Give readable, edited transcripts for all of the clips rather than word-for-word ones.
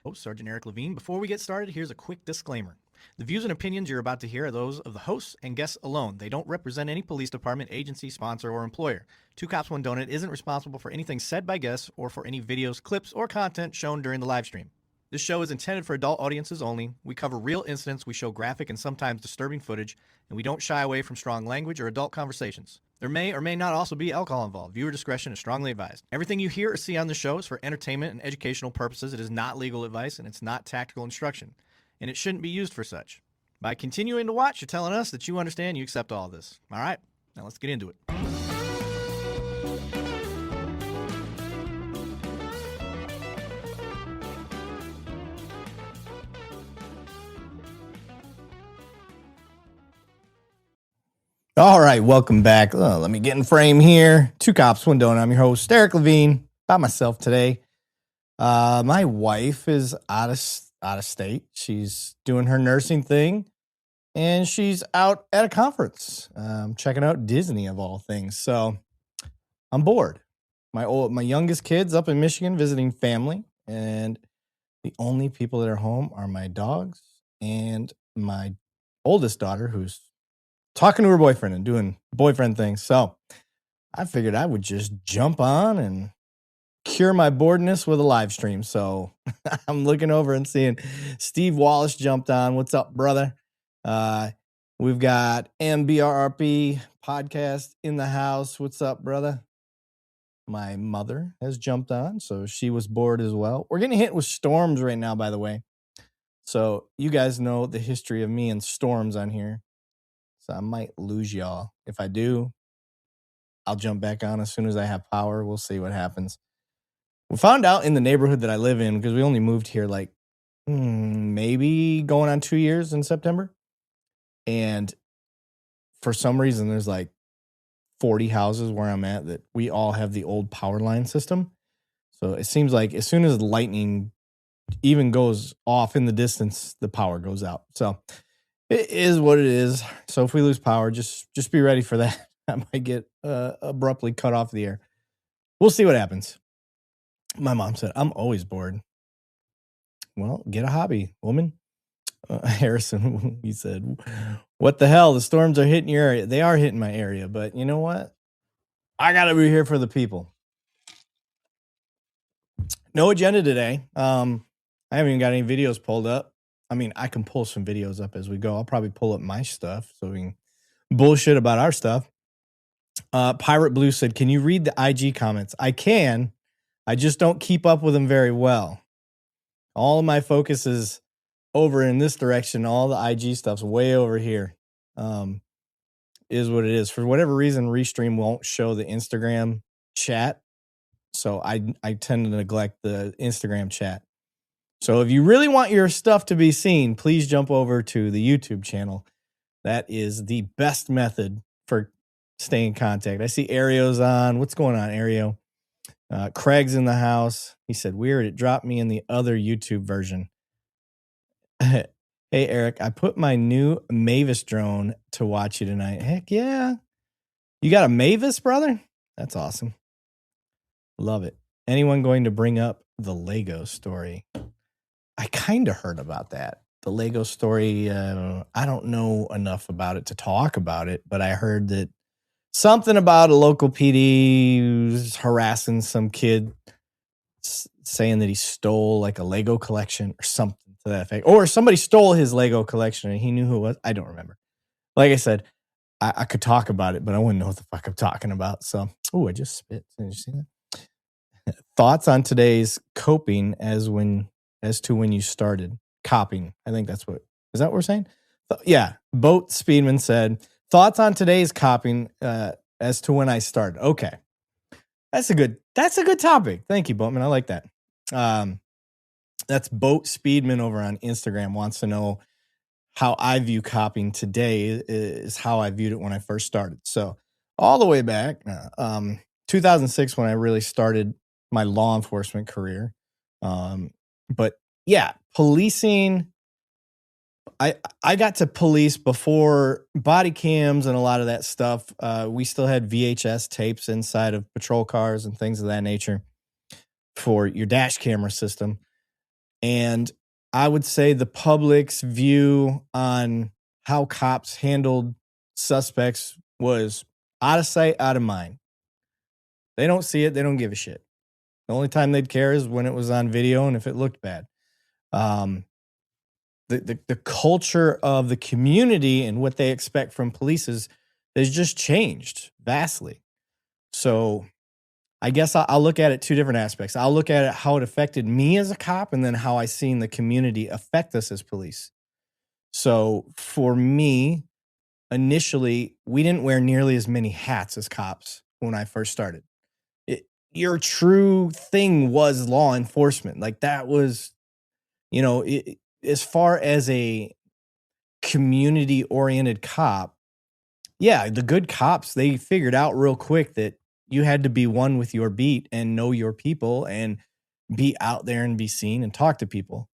Host Sergeant Eric Levine. Before we get started, here's a quick disclaimer. The views and opinions you're about to hear are those of the hosts and guests alone. They don't represent any police department, agency, sponsor, or employer. Two Cops, One Donut isn't responsible for anything said by guests or for any videos, clips, or content shown during the live stream. This show is intended for adult audiences only. We cover real incidents, we show graphic and sometimes disturbing footage, and we don't shy away from strong language or adult conversations. There may or may not also be alcohol involved. Viewer discretion is strongly advised. Everything you hear or see on the show is for entertainment and educational purposes. It is not legal advice and it's not tactical instruction, and it shouldn't be used for such. By continuing to watch, you're telling us that you understand, you accept all of this. All right, now let's get into it. All right, welcome back. Let me get in frame here. Two Cops, One Donut. I'm your host, Eric Levine, by myself today. My wife is out of state. She's doing her nursing thing, and she's out at a conference, checking out Disney of all things. So I'm bored. My youngest kid's up in Michigan visiting family, and the only people that are home are my dogs and my oldest daughter, who's talking to her boyfriend and doing boyfriend things. So I figured I would just jump on and cure my boredness with a live stream. So I'm looking over and seeing Steve Wallace jumped on. What's up, brother? We've got MBRRP podcast in the house. What's up, brother? My mother has jumped on, so she was bored as well. We're getting hit with storms right now, by the way. So you guys know the history of me and storms on here. So I might lose y'all. If I do, I'll jump back on as soon as I have power. We'll see what happens. We found out in the neighborhood that I live in, because we only moved here like maybe going on 2 years in September. And for some reason, there's like 40 houses where I'm at that we all have the old power line system. So it seems like as soon as lightning even goes off in the distance, the power goes out. So it is what it is. So if we lose power, just be ready for that. I might get abruptly cut off the air. We'll see what happens. My mom said, I'm always bored. Well, get a hobby, woman. Harrison, he said, what the hell? The storms are hitting your area. They are hitting my area. But you know what? I got to be here for the people. No agenda today. I haven't even got any videos pulled up. I mean, I can pull some videos up as we go. I'll probably pull up my stuff so we can bullshit about our stuff. Pirate Blue said, can you read the IG comments? I can. I just don't keep up with them very well. All of my focus is over in this direction. All the IG stuff's way over here. Is what it is. For whatever reason, Restream won't show the Instagram chat. So I tend to neglect the Instagram chat. So if you really want your stuff to be seen, please jump over to the YouTube channel. That is the best method for staying in contact. I see Ario's on. What's going on, Ario? Craig's in the house. He said, weird, it dropped me in the other YouTube version. Hey, Eric, I put my new Mavis drone to watch you tonight. Heck yeah. You got a Mavis, brother? That's awesome. Love it. Anyone going to bring up the Lego story? I kind of heard about that. The Lego story, I don't know enough about it to talk about it, but I heard that something about a local PD was harassing some kid, saying that he stole like a Lego collection or something to that effect. Or somebody stole his Lego collection and he knew who it was. I don't remember. Like I said, I could talk about it, but I wouldn't know what the fuck I'm talking about. So, I just spit. Did you see that? Thoughts on today's coping as to when you started copying. I think is that what we're saying? Yeah. Boat Speedman said, thoughts on today's copying as to when I started. Okay. That's a good topic. Thank you, Boatman. I like that. That's Boat Speedman over on Instagram wants to know how I view copying today is how I viewed it when I first started. So all the way back, 2006, when I really started my law enforcement career. But yeah, policing, I got to police before body cams and a lot of that stuff. We still had VHS tapes inside of patrol cars and things of that nature for your dash camera system. And I would say the public's view on how cops handled suspects was out of sight, out of mind. They don't see it, they don't give a shit. The only time they'd care is when it was on video and if it looked bad. Um, the culture of the community and what they expect from police has just changed vastly. So I guess I'll look at it two different aspects. I'll look at it how it affected me as a cop, and then how I seen the community affect us as police. So for me, initially, we didn't wear nearly as many hats as cops when I first started. Your true thing was law enforcement. Like that was, as far as a community oriented cop, yeah, the good cops, they figured out real quick that you had to be one with your beat and know your people and be out there and be seen and talk to people.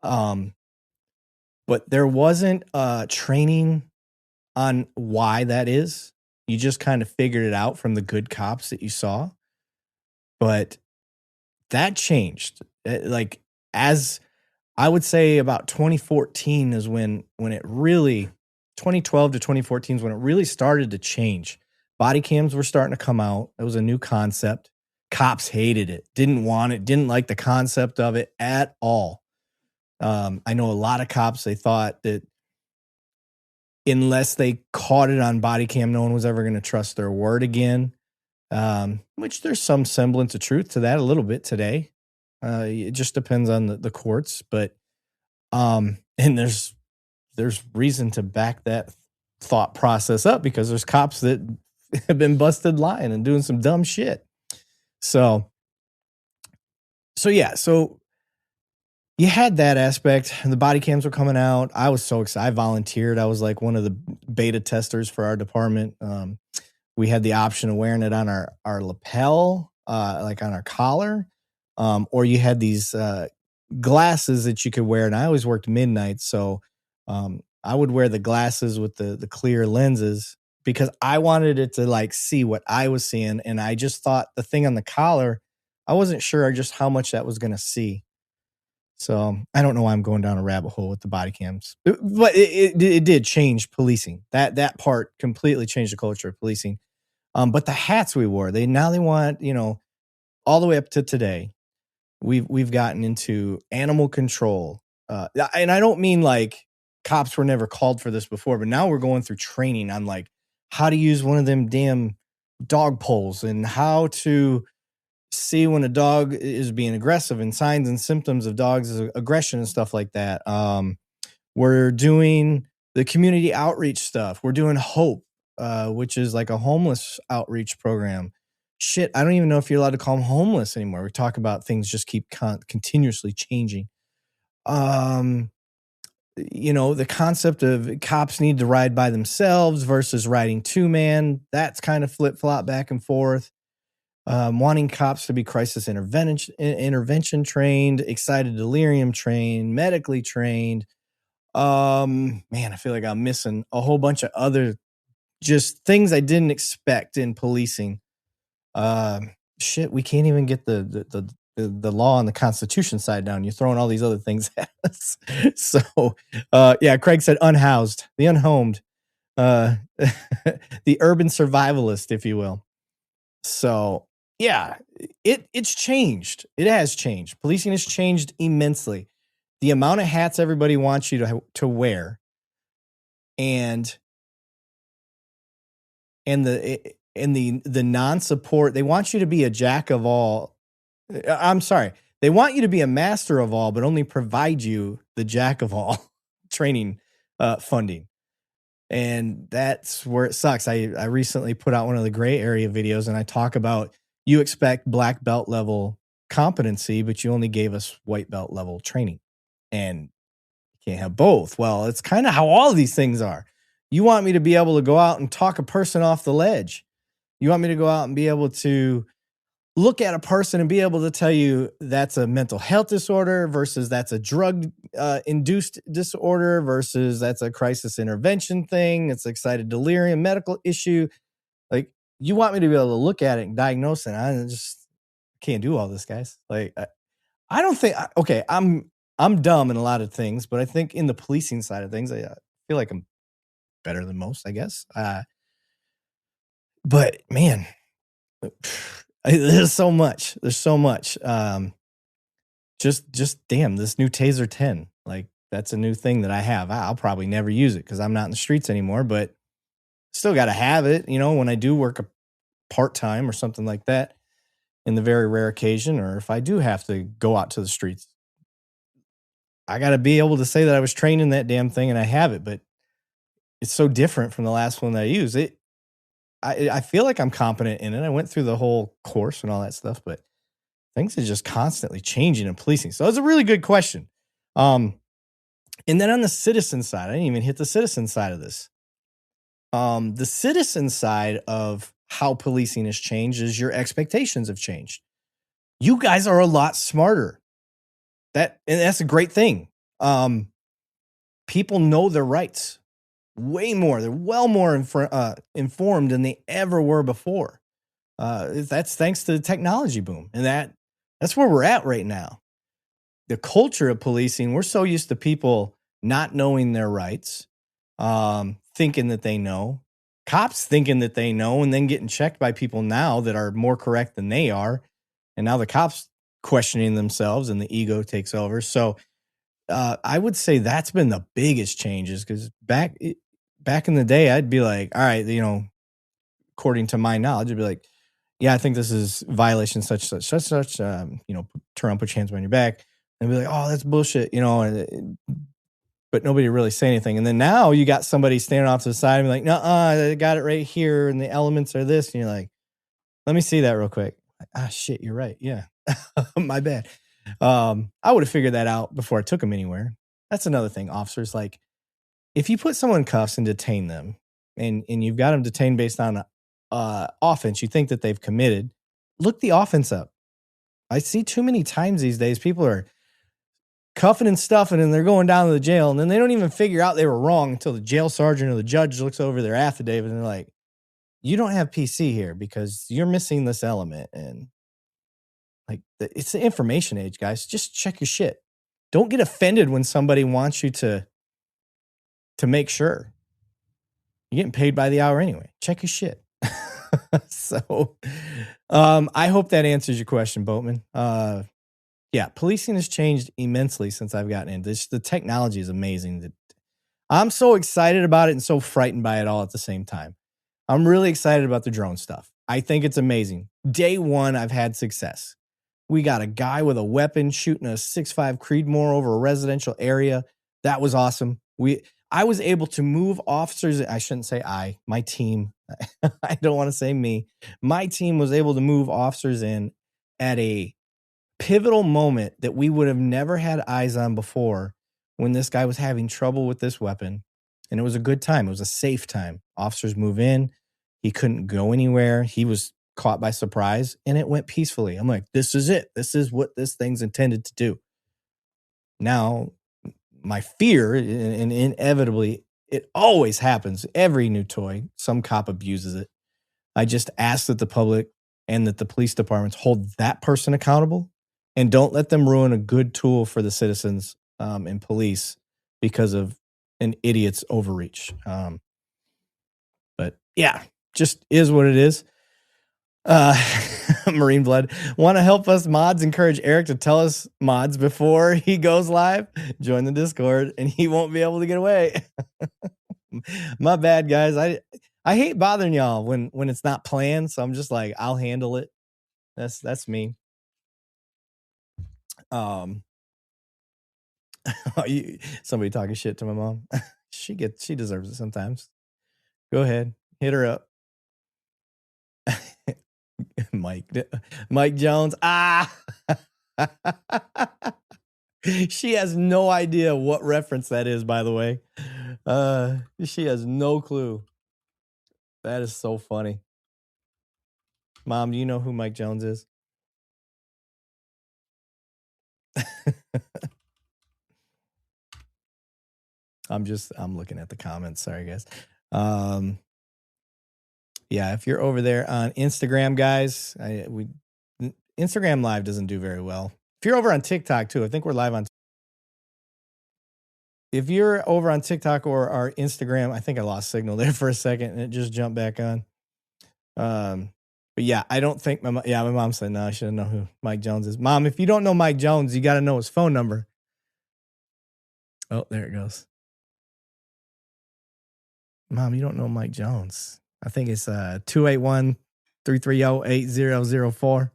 But there wasn't training on why that is. You just kind of figured it out from the good cops that you saw. But that changed. Like, as I would say, about 2014 is when it really, 2012 to 2014 is when it really started to change. Body cams were starting to come out. It was a new concept. Cops hated it, didn't want it, didn't like the concept of it at all. I know a lot of cops, they thought that unless they caught it on body cam, no one was ever going to trust their word again. Which there's some semblance of truth to that a little bit today. It just depends on the courts, but and there's reason to back that thought process up because there's cops that have been busted lying and doing some dumb shit. So yeah, so you had that aspect. The body cams were coming out. I was so excited. I volunteered. I was like one of the beta testers for our department. We had the option of wearing it on our lapel, like on our collar, or you had these glasses that you could wear. And I always worked midnight, so I would wear the glasses with the clear lenses because I wanted it to like see what I was seeing. And I just thought the thing on the collar, I wasn't sure just how much that was going to see. So I don't know why I'm going down a rabbit hole with the body cams, but it did change policing. That part completely changed the culture of policing. But the hats we wore, they want, all the way up to today, we've gotten into animal control. And I don't mean like cops were never called for this before, but now we're going through training on like how to use one of them damn dog poles and how to see when a dog is being aggressive and signs and symptoms of dogs' aggression and stuff like that. We're doing the community outreach stuff. We're doing Hope, which is like a homeless outreach program. Shit, I don't even know if you're allowed to call them homeless anymore. We talk about things just keep continuously changing. The concept of cops need to ride by themselves versus riding two-man, that's kind of flip-flop back and forth. Wanting cops to be crisis intervention trained, excited delirium trained, medically trained. Man, I feel like I'm missing a whole bunch of other just things I didn't expect in policing. Shit, we can't even get the law and the Constitution side down. You're throwing all these other things at us. So, yeah, Craig said unhoused, the unhomed, the urban survivalist, if you will. So, yeah, it's changed. It has changed. Policing has changed immensely. The amount of hats everybody wants you to wear, and the non-support, they want you to be a jack of all. I'm sorry. They want you to be a master of all, but only provide you the jack of all training funding. And that's where it sucks. I recently put out one of the gray area videos and I talk about you expect black belt level competency, but you only gave us white belt level training. And you can't have both. Well, it's kind of how all of these things are. You want me to be able to go out and talk a person off the ledge. You want me to go out and be able to look at a person and be able to tell you that's a mental health disorder versus that's a drug induced disorder versus that's a crisis intervention thing. It's excited delirium medical issue. Like, you want me to be able to look at it and diagnose it. I just can't do all this, guys. Like, I don't think, okay, I'm I'm dumb in a lot of things, but I think in the policing side of things, I feel like I'm better than most, I guess. But man, there's so much. There's so much. Just damn, this new Taser 10. Like that's a new thing that I have. I'll probably never use it because I'm not in the streets anymore, but still got to have it. You know, when I do work a part time or something like that, in the very rare occasion, or if I do have to go out to the streets, I got to be able to say that I was trained in that damn thing and I have it. But it's so different from the last one that I used. I feel like I'm competent in it. I went through the whole course and all that stuff, but things are just constantly changing in policing. So it's a really good question. And then on the citizen side, I didn't even hit the citizen side of this. The citizen side of how policing has changed is your expectations have changed. You guys are a lot smarter. And that's a great thing. People know their rights way more. They're well more informed than they ever were before. That's thanks to the technology boom. And that's where we're at right now. The culture of policing, we're so used to people not knowing their rights, thinking that they know, cops thinking that they know, and then getting checked by people now that are more correct than they are. And now the cops questioning themselves and the ego takes over. So I would say that's been the biggest changes because back in the day, I'd be like, all right, you know, according to my knowledge, I'd be like, yeah, I think this is violation such, you know, turn around, put your hands behind your back. And be like, oh, that's bullshit, you know, but nobody really say anything. And then now you got somebody standing off to the side and be like, no, I got it right here. And the elements are this. And you're like, let me see that real quick. Ah, shit, you're right. Yeah. My bad. I would have figured that out before I took them anywhere. That's another thing. Officers, like, if you put someone in cuffs and detain them and you've got them detained based on offense, you think that they've committed, look the offense up. I see too many times these days people are cuffing and stuffing and they're going down to the jail and then they don't even figure out they were wrong until the jail sergeant or the judge looks over their affidavit and they're like, you don't have PC here because you're missing this element. And like, it's the information age, guys. Just check your shit. Don't get offended when somebody wants you to make sure. You're getting paid by the hour anyway. Check your shit. So I hope that answers your question, Boatman. Yeah, policing has changed immensely since I've gotten into this. The technology is amazing. I'm so excited about it and so frightened by it all at the same time. I'm really excited about the drone stuff. I think it's amazing. Day one, I've had success. We got a guy with a weapon shooting a 6.5 Creedmoor over a residential area. That was awesome. I was able to move officers. I shouldn't say my team. I don't want to say me. My team was able to move officers in at a pivotal moment that we would have never had eyes on before when this guy was having trouble with this weapon. And it was a good time. It was a safe time. Officers move in. He couldn't go anywhere. He was caught by surprise and it went peacefully. I'm like, this is it. This is what this thing's intended to do. Now, my fear, and inevitably, it always happens. Every new toy, some cop abuses it. I just ask that the public and that the police departments hold that person accountable and don't let them ruin a good tool for the citizens and police because of an idiot's overreach. But yeah, just is what it is. Marine Blood, want to help us mods encourage Eric to tell us mods before he goes live? Join the Discord and he won't be able to get away. My bad, guys. I hate bothering y'all when it's not planned, so I'm just like, I'll handle it. That's me. Somebody talking shit to my mom. She deserves it sometimes. Go ahead, hit her up. Mike Jones. She has no idea what reference that is, by the way. She has no clue. That is so funny. Mom, do you know who Mike Jones is? I'm looking at the comments. Sorry, guys. Yeah, if you're over there on Instagram, guys, Instagram Live doesn't do very well. If you're over on TikTok too, I think we're live on if you're over on TikTok or our Instagram, I think I lost signal there for a second and it just jumped back on. But yeah, I don't think my mom said no. I should know who Mike Jones is. Mom, if you don't know Mike Jones, you got to know his phone number. Oh, there it goes. Mom, you don't know Mike Jones. I think it's 281-330-8004.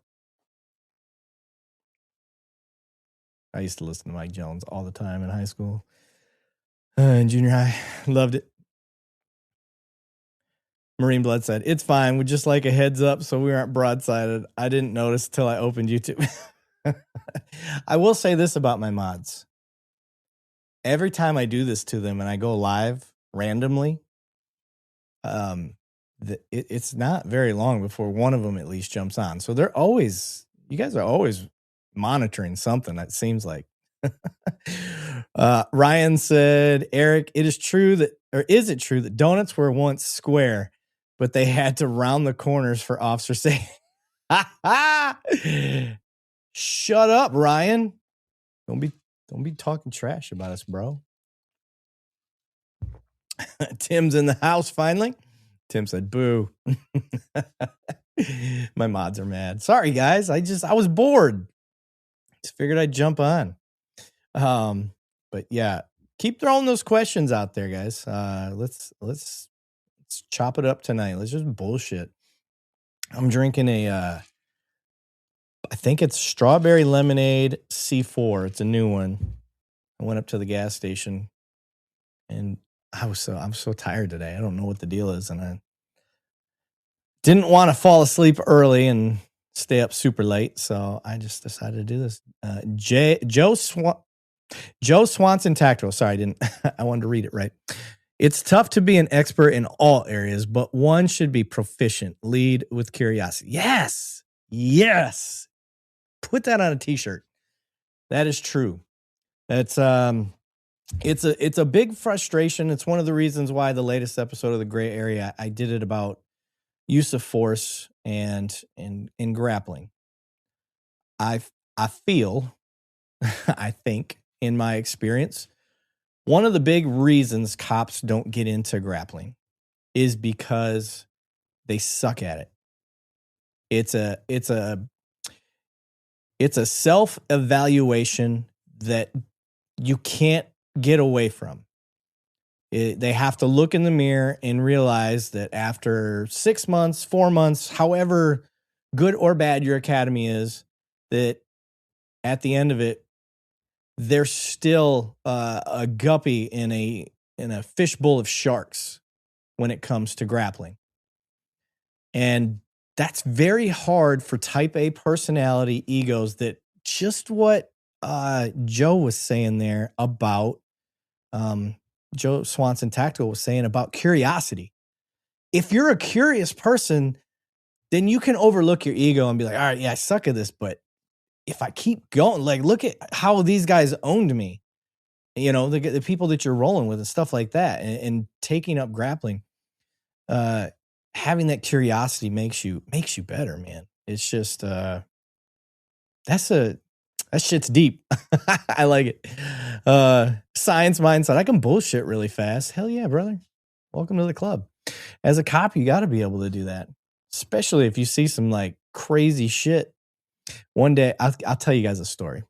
I used to listen to Mike Jones all the time in high school and junior high. Loved it. Marine Blood said, it's fine. We just like a heads up so we aren't broadsided. I didn't notice till I opened YouTube. I will say this about my mods. Every time I do this to them and I go live randomly, it's not very long before one of them at least jumps on. So you guys are always monitoring something, it seems like. Ryan said, Eric, is it true that donuts were once square, but they had to round the corners for officer safety? Shut up, Ryan. Don't be talking trash about us, bro. Tim's in the house finally. Tim said, boo. My mods are mad. Sorry, guys. I was bored. Just figured I'd jump on. But yeah, keep throwing those questions out there, guys. Let's chop it up tonight. Let's just bullshit. I'm drinking I think it's strawberry lemonade C4. It's a new one. I went up to the gas station and I'm so tired today. I don't know what the deal is. And I didn't want to fall asleep early and stay up super late. So I just decided to do this. Joe Swanson Tactical. Sorry, I didn't. I wanted to read it right. It's tough to be an expert in all areas, but one should be proficient. Lead with curiosity. Yes. Put that on a t-shirt. That is true. That's it's a big frustration. It's one of the reasons why the latest episode of The Gray Area, I did it about use of force and in grappling. I feel, I think, in my experience, one of the big reasons cops don't get into grappling is because they suck at it. It's a self-evaluation that you can't get away from. They have to look in the mirror and realize that after 6 months, 4 months, however good or bad your academy is, that at the end of it, they're still a guppy in a fishbowl of sharks when it comes to grappling. And that's very hard for type A personality egos that just what Joe was saying there about Joe Swanson Tactical was saying about curiosity. If you're a curious person, then you can overlook your ego and be like, all right, yeah, I suck at this, but if I keep going, like, look at how these guys owned me, you know, the people that you're rolling with and stuff like that, and taking up grappling, having that curiosity makes you better, man. It's just, that shit's deep. I like it. Science mindset. I can bullshit really fast. Hell yeah, brother. Welcome to the club. As a cop, you got to be able to do that, especially if you see some like crazy shit. One day, I'll tell you guys a story.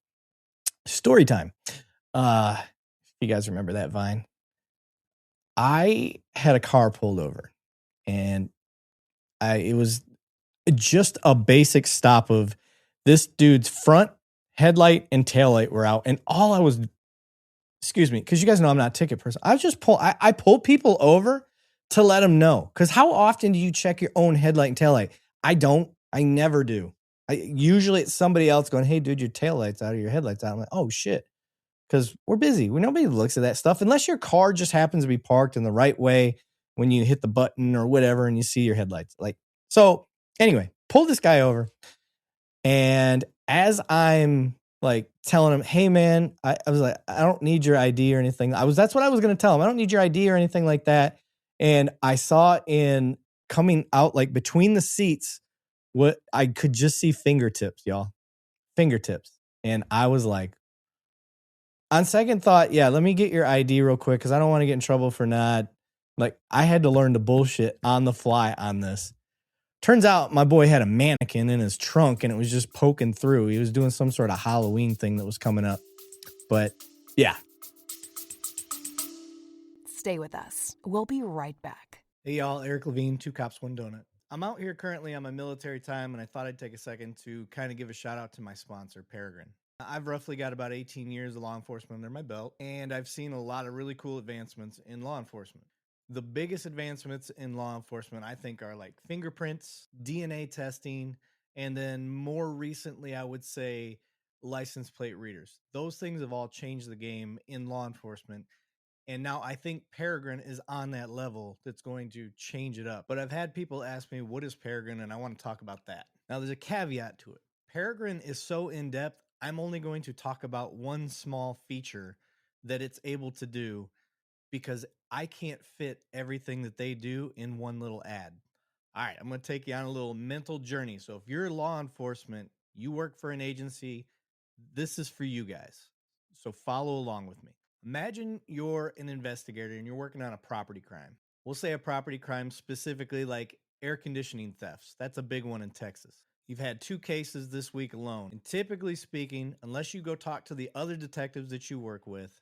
Story time. If you guys remember that Vine, I had a car pulled over, and it was just a basic stop of this dude's front headlight and taillight were out, and all I was, excuse me, because you guys know I'm not a ticket person. I pull people over to let them know. Because how often do you check your own headlight and taillight? I don't. I never do. Usually it's somebody else going, hey, dude, your taillight's out or your headlight's out. I'm like, oh, shit. Because we're busy. Nobody looks at that stuff unless your car just happens to be parked in the right way when you hit the button or whatever and you see your headlights. Like, so anyway, pull this guy over. And as I'm like telling him, hey, man, I was like, I don't need your ID or anything. That's what I was going to tell him. I don't need your ID or anything like that. And I saw in coming out like between the seats, what I could just see fingertips, y'all. Fingertips. And I was like, On second thought, yeah, let me get your ID real quick because I don't want to get in trouble for not. Like, I had to learn to bullshit on the fly on this. Turns out my boy had a mannequin in his trunk and it was just poking through. He was doing some sort of Halloween thing that was coming up. But yeah. Stay with us. We'll be right back. Hey y'all, Eric Levine, 2 Cops, 1 Donut. I'm out here currently on my military time and I thought I'd take a second to kind of give a shout out to my sponsor, Peregrine. I've roughly got about 18 years of law enforcement under my belt, and I've seen a lot of really cool advancements in law enforcement. The biggest advancements in law enforcement, I think, are like fingerprints, DNA testing, and then more recently, I would say license plate readers. Those things have all changed the game in law enforcement. And now I think Peregrine is on that level that's going to change it up. But I've had people ask me, what is Peregrine? And I want to talk about that. Now, there's a caveat to it. Peregrine is so in depth, I'm only going to talk about one small feature that it's able to do because I can't fit everything that they do in one little ad. All right, I'm going to take you on a little mental journey. So if you're law enforcement, you work for an agency, this is for you guys. So follow along with me. Imagine you're an investigator and you're working on a property crime. We'll say a property crime specifically like air conditioning thefts. That's a big one in Texas. You've had 2 cases this week alone. And typically speaking, unless you go talk to the other detectives that you work with,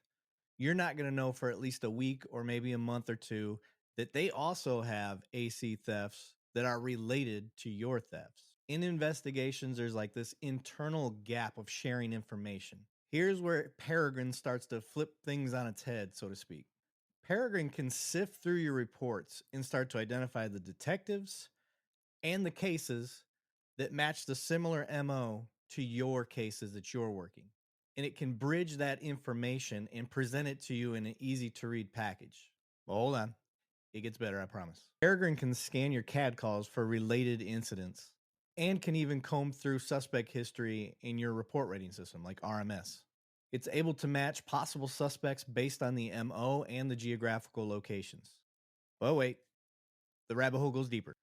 you're not going to know for at least a week or maybe a month or 2 that they also have AC thefts that are related to your thefts. In investigations, there's like this internal gap of sharing information. Here's where Peregrine starts to flip things on its head, so to speak. Peregrine can sift through your reports and start to identify the detectives and the cases that match the similar MO to your cases that you're working. And it can bridge that information and present it to you in an easy to read package. Well, hold on. It gets better, I promise. Peregrine can scan your CAD calls for related incidents and can even comb through suspect history in your report rating system like RMS. It's able to match possible suspects based on the MO and the geographical locations. Oh, wait. The rabbit hole goes deeper.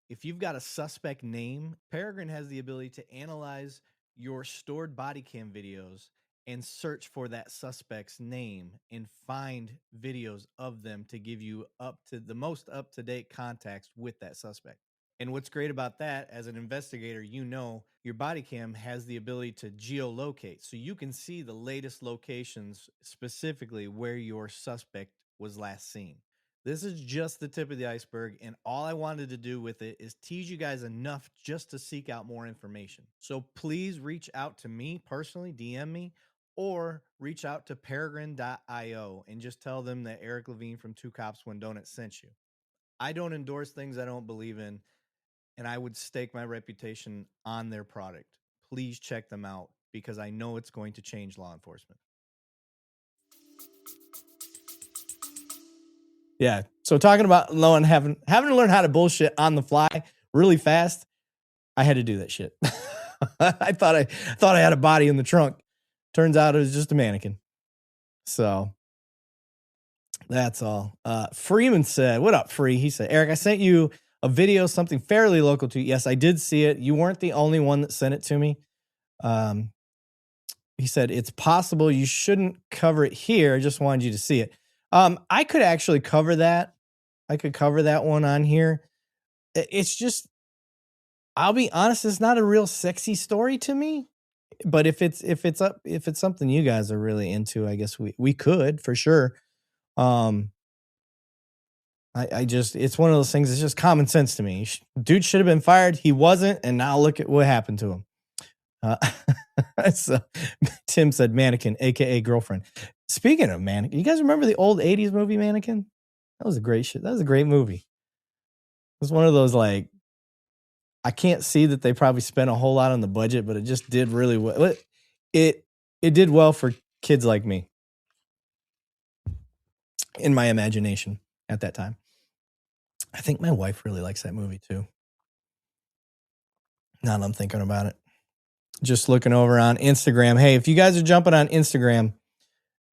If you've got a suspect name, Peregrine has the ability to analyze your stored body cam videos and search for that suspect's name and find videos of them to give you up to the most up-to-date contacts with that suspect. And what's great about that, as an investigator, you know your body cam has the ability to geolocate. So you can see the latest locations, specifically where your suspect was last seen. This is just the tip of the iceberg, and all I wanted to do with it is tease you guys enough just to seek out more information. So please reach out to me personally, DM me, or reach out to peregrine.io and just tell them that Eric Levine from 2 Cops 1 Donut sent you. I don't endorse things I don't believe in, and I would stake my reputation on their product. Please check them out because I know it's going to change law enforcement. Yeah. So talking about having to learn how to bullshit on the fly really fast, I had to do that shit. I thought I had a body in the trunk. Turns out it was just a mannequin. So that's all. Freeman said, "What up, Free?" He said, "Eric, I sent you a video, something fairly local to you." Yes, I did see it. You weren't the only one that sent it to me. He said, "It's possible you shouldn't cover it here. I just wanted you to see it." I could actually cover that. I could cover that one on here. It's just, I'll be honest, it's not a real sexy story to me. But if it's something you guys are really into, I guess we could for sure. I just, it's one of those things. It's just common sense to me. Dude should have been fired. He wasn't, and now look at what happened to him. So, Tim said mannequin, aka girlfriend. Speaking of mannequin, you guys remember the old 80s movie Mannequin? That was a great shit. That was a great movie. It was one of those, like, I can't see that they probably spent a whole lot on the budget, but it just did really well. It did well for kids like me, in my imagination at that time. I think my wife really likes that movie too. Now that I'm thinking about it. Just looking over on Instagram. Hey, if you guys are jumping on Instagram,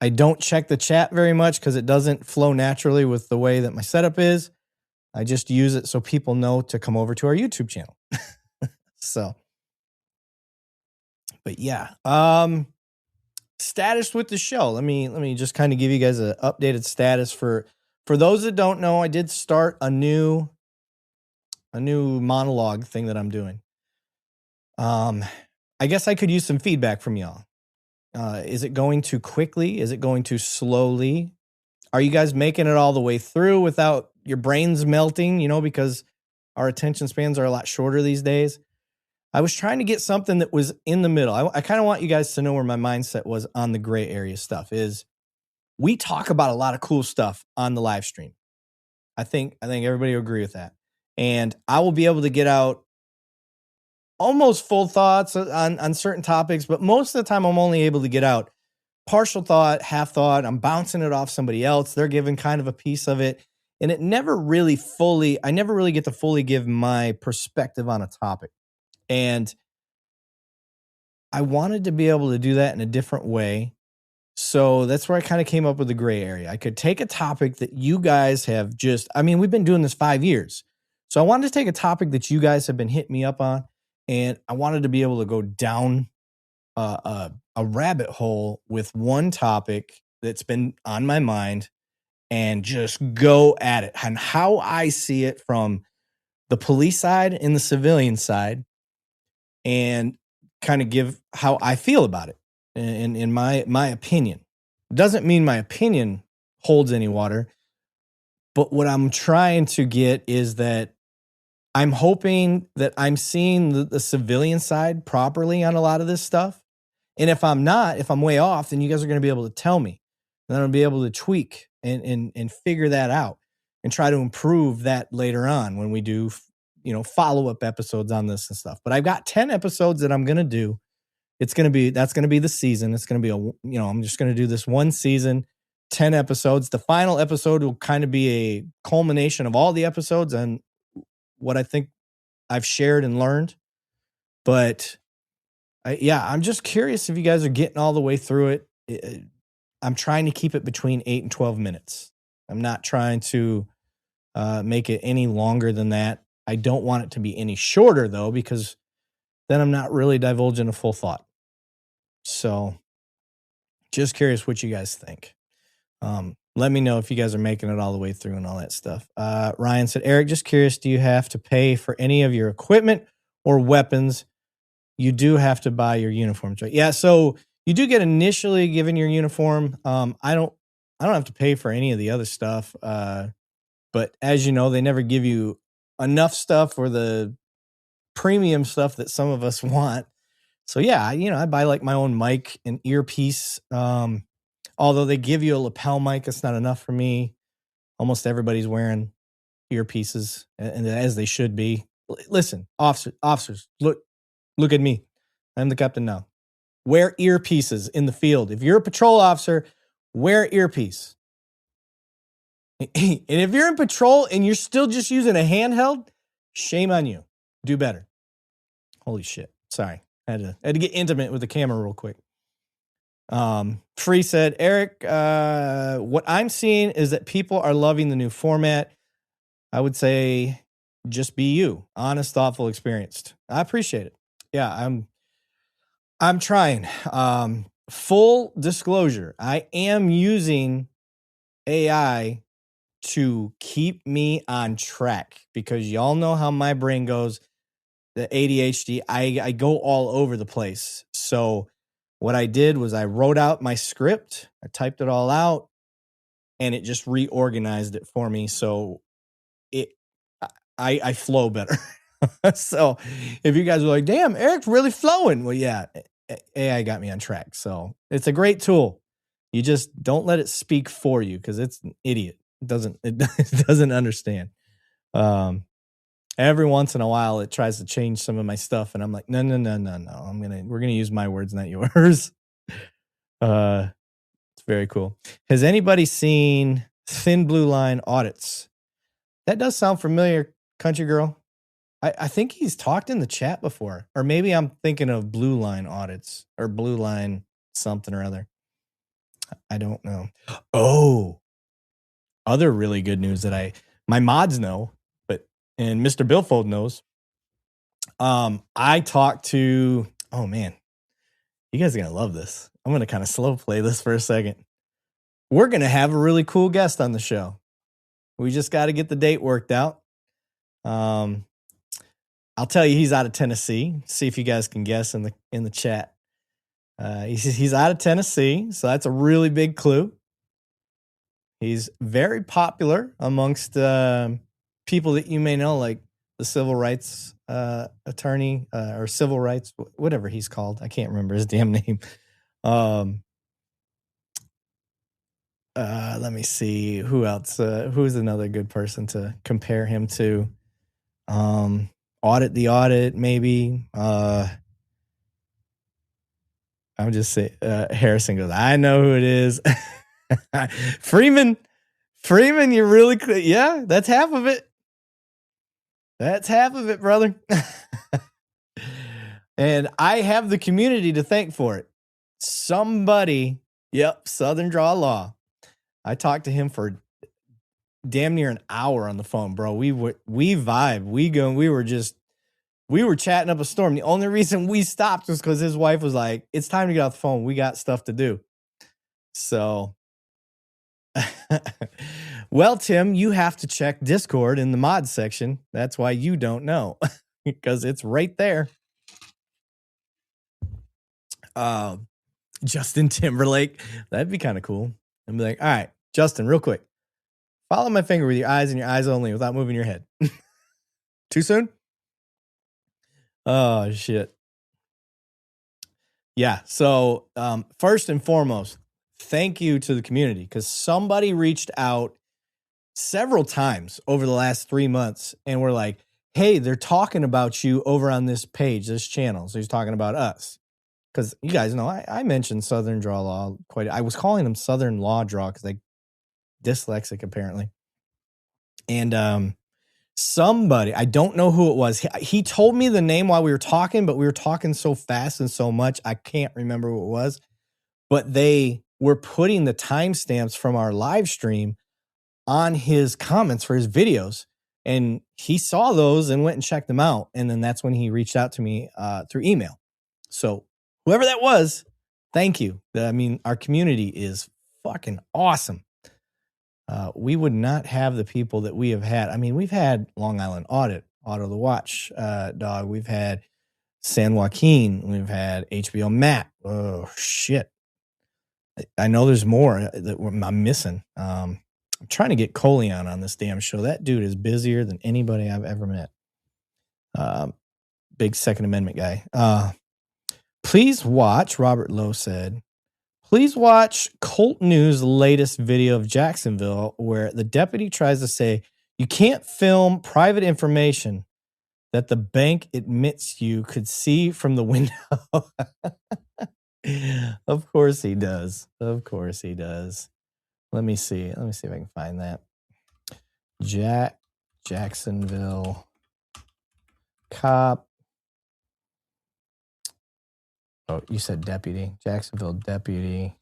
I don't check the chat very much because it doesn't flow naturally with the way that my setup is. I just use it so people know to come over to our YouTube channel. So, but yeah. status with the show. Let me just kind of give you guys an updated status for those that don't know. I did start a new monologue thing that I'm doing. I guess I could use some feedback from y'all. Is it going too quickly? Is it going too slowly? Are you guys making it all the way through without your brains melting? You know, because our attention spans are a lot shorter these days. I was trying to get something that was in the middle. I kind of want you guys to know where my mindset was on the gray area stuff. Is we talk about a lot of cool stuff on the live stream. I think everybody will agree with that. And I will be able to get out almost full thoughts on certain topics, but most of the time I'm only able to get out partial thought, half thought. I'm bouncing it off somebody else. They're giving kind of a piece of it. And I never really get to fully give my perspective on a topic. And I wanted to be able to do that in a different way. So that's where I kind of came up with the gray area. I could take a topic that you guys have we've been doing this 5 years. So I wanted to take a topic that you guys have been hitting me up on, and I wanted to be able to go down a rabbit hole with one topic that's been on my mind and just go at it and how I see it from the police side and the civilian side, and kind of give how I feel about it in my opinion. Doesn't mean my opinion holds any water, but what I'm trying to get is that I'm hoping that I'm seeing the civilian side properly on a lot of this stuff. And if I'm not, if I'm way off, then you guys are going to be able to tell me. And then I'll be able to tweak and figure that out and try to improve that later on when we do, follow-up episodes on this and stuff. But I've got 10 episodes that I'm going to do. That's going to be the season. It's going to be I'm just going to do this one season, 10 episodes. The final episode will kind of be a culmination of all the episodes and what I think I've shared and learned. But I'm just curious if you guys are getting all the way through it. I'm trying to keep it between 8 and 12 minutes. I'm not trying to make it any longer than that. I don't want it to be any shorter, though, because then I'm not really divulging a full thought. So just curious what you guys think. Let me know if you guys are making it all the way through and all that stuff. Ryan said, Eric, just curious, do you have to pay for any of your equipment or weapons? You do have to buy your uniforms, right? Yeah, so you do get initially given your uniform. I don't have to pay for any of the other stuff. But as you know, they never give you enough stuff for the premium stuff that some of us want. So yeah, I buy like my own mic and earpiece. Although they give you a lapel mic, it's not enough for me. Almost everybody's wearing earpieces, and as they should be. Listen, officers, look at me. I'm the captain now. Wear earpieces in the field. If you're a patrol officer, wear earpiece. And if you're in patrol and you're still just using a handheld, shame on you. Do better. Holy shit. Sorry. I had to get intimate with the camera real quick. Free said, Eric, what I'm seeing is that people are loving the new format. I would say just be you. Honest, thoughtful, experienced. I appreciate it. Yeah, I'm trying. Full disclosure, I am using AI to keep me on track because y'all know how my brain goes. The ADHD, I go all over the place. So what I did was I wrote out my script, I typed it all out, and it just reorganized it for me. So I flow better. So if you guys are like, damn, Eric's really flowing. Well, yeah, AI got me on track. So it's a great tool. You just don't let it speak for you because it's an idiot. It doesn't understand. Every once in a while it tries to change some of my stuff and I'm like, no. We're gonna use my words, not yours. It's very cool. Has anybody seen Thin Blue Line Audits? That does sound familiar, Country Girl. I think he's talked in the chat before. Or maybe I'm thinking of Blue Line Audits or Blue Line something or other. I don't know. Oh, other really good news that my mods know, and Mr. Billfold knows. I talked to, oh man, you guys are going to love this. I'm going to kind of slow play this for a second. We're going to have a really cool guest on the show. We just got to get the date worked out. I'll tell you, he's out of Tennessee. See if you guys can guess in the chat. He's out of Tennessee, so that's a really big clue. He's very popular amongst people that you may know, like the civil rights attorney or civil rights, whatever he's called. I can't remember his damn name. Let me see who else. Who's another good person to compare him to? Audit the audit, maybe. I'm just saying. Harrison goes, I know who it is. Freeman, you're really clear. Yeah, that's half of it. That's half of it, brother. And I have the community to thank for it. Somebody, Southern Draw Law. I talked to him for damn near an hour on the phone, bro. We vibe. We were chatting up a storm. The only reason we stopped was because his wife was like, it's time to get off the phone. We got stuff to do. So, well, Tim, you have to check Discord in the mod section. That's why you don't know, because it's right there. Justin Timberlake. That'd be kind of cool. I'd be like, all right, Justin, real quick. Follow my finger with your eyes and your eyes only without moving your head. Too soon? Oh, shit. Yeah. So first and foremost, thank you to the community, because somebody reached out several times over the last 3 months and we're like, hey, they're talking about you over on this page, this channel. So he's talking about us. Because you guys know, I mentioned Southern Draw Law quite. I was calling them Southern Law Draw because they dyslexic apparently. And somebody, I don't know who it was. He told me the name while we were talking, but we were talking so fast and so much, I can't remember who it was. But they were putting the timestamps from our live stream on his comments for his videos. And he saw those and went and checked them out. And then that's when he reached out to me through email. So whoever that was, thank you. I mean, our community is fucking awesome. We would not have the people that we have had. I mean, we've had Long Island Audit, Auto the Watch, Dog. We've had San Joaquin. We've had HBO Matt. Oh, shit. I know there's more that I'm missing. I'm trying to get Coleon on this damn show. That dude is busier than anybody I've ever met. Big Second Amendment guy. Please watch, Robert Lowe said, please watch Colt News' latest video of Jacksonville, where the deputy tries to say you can't film private information that the bank admits you could see from the window. Of course he does. Of course he does. Let me see. Let me see if I can find that. Jacksonville cop. Oh, you said deputy. Jacksonville deputy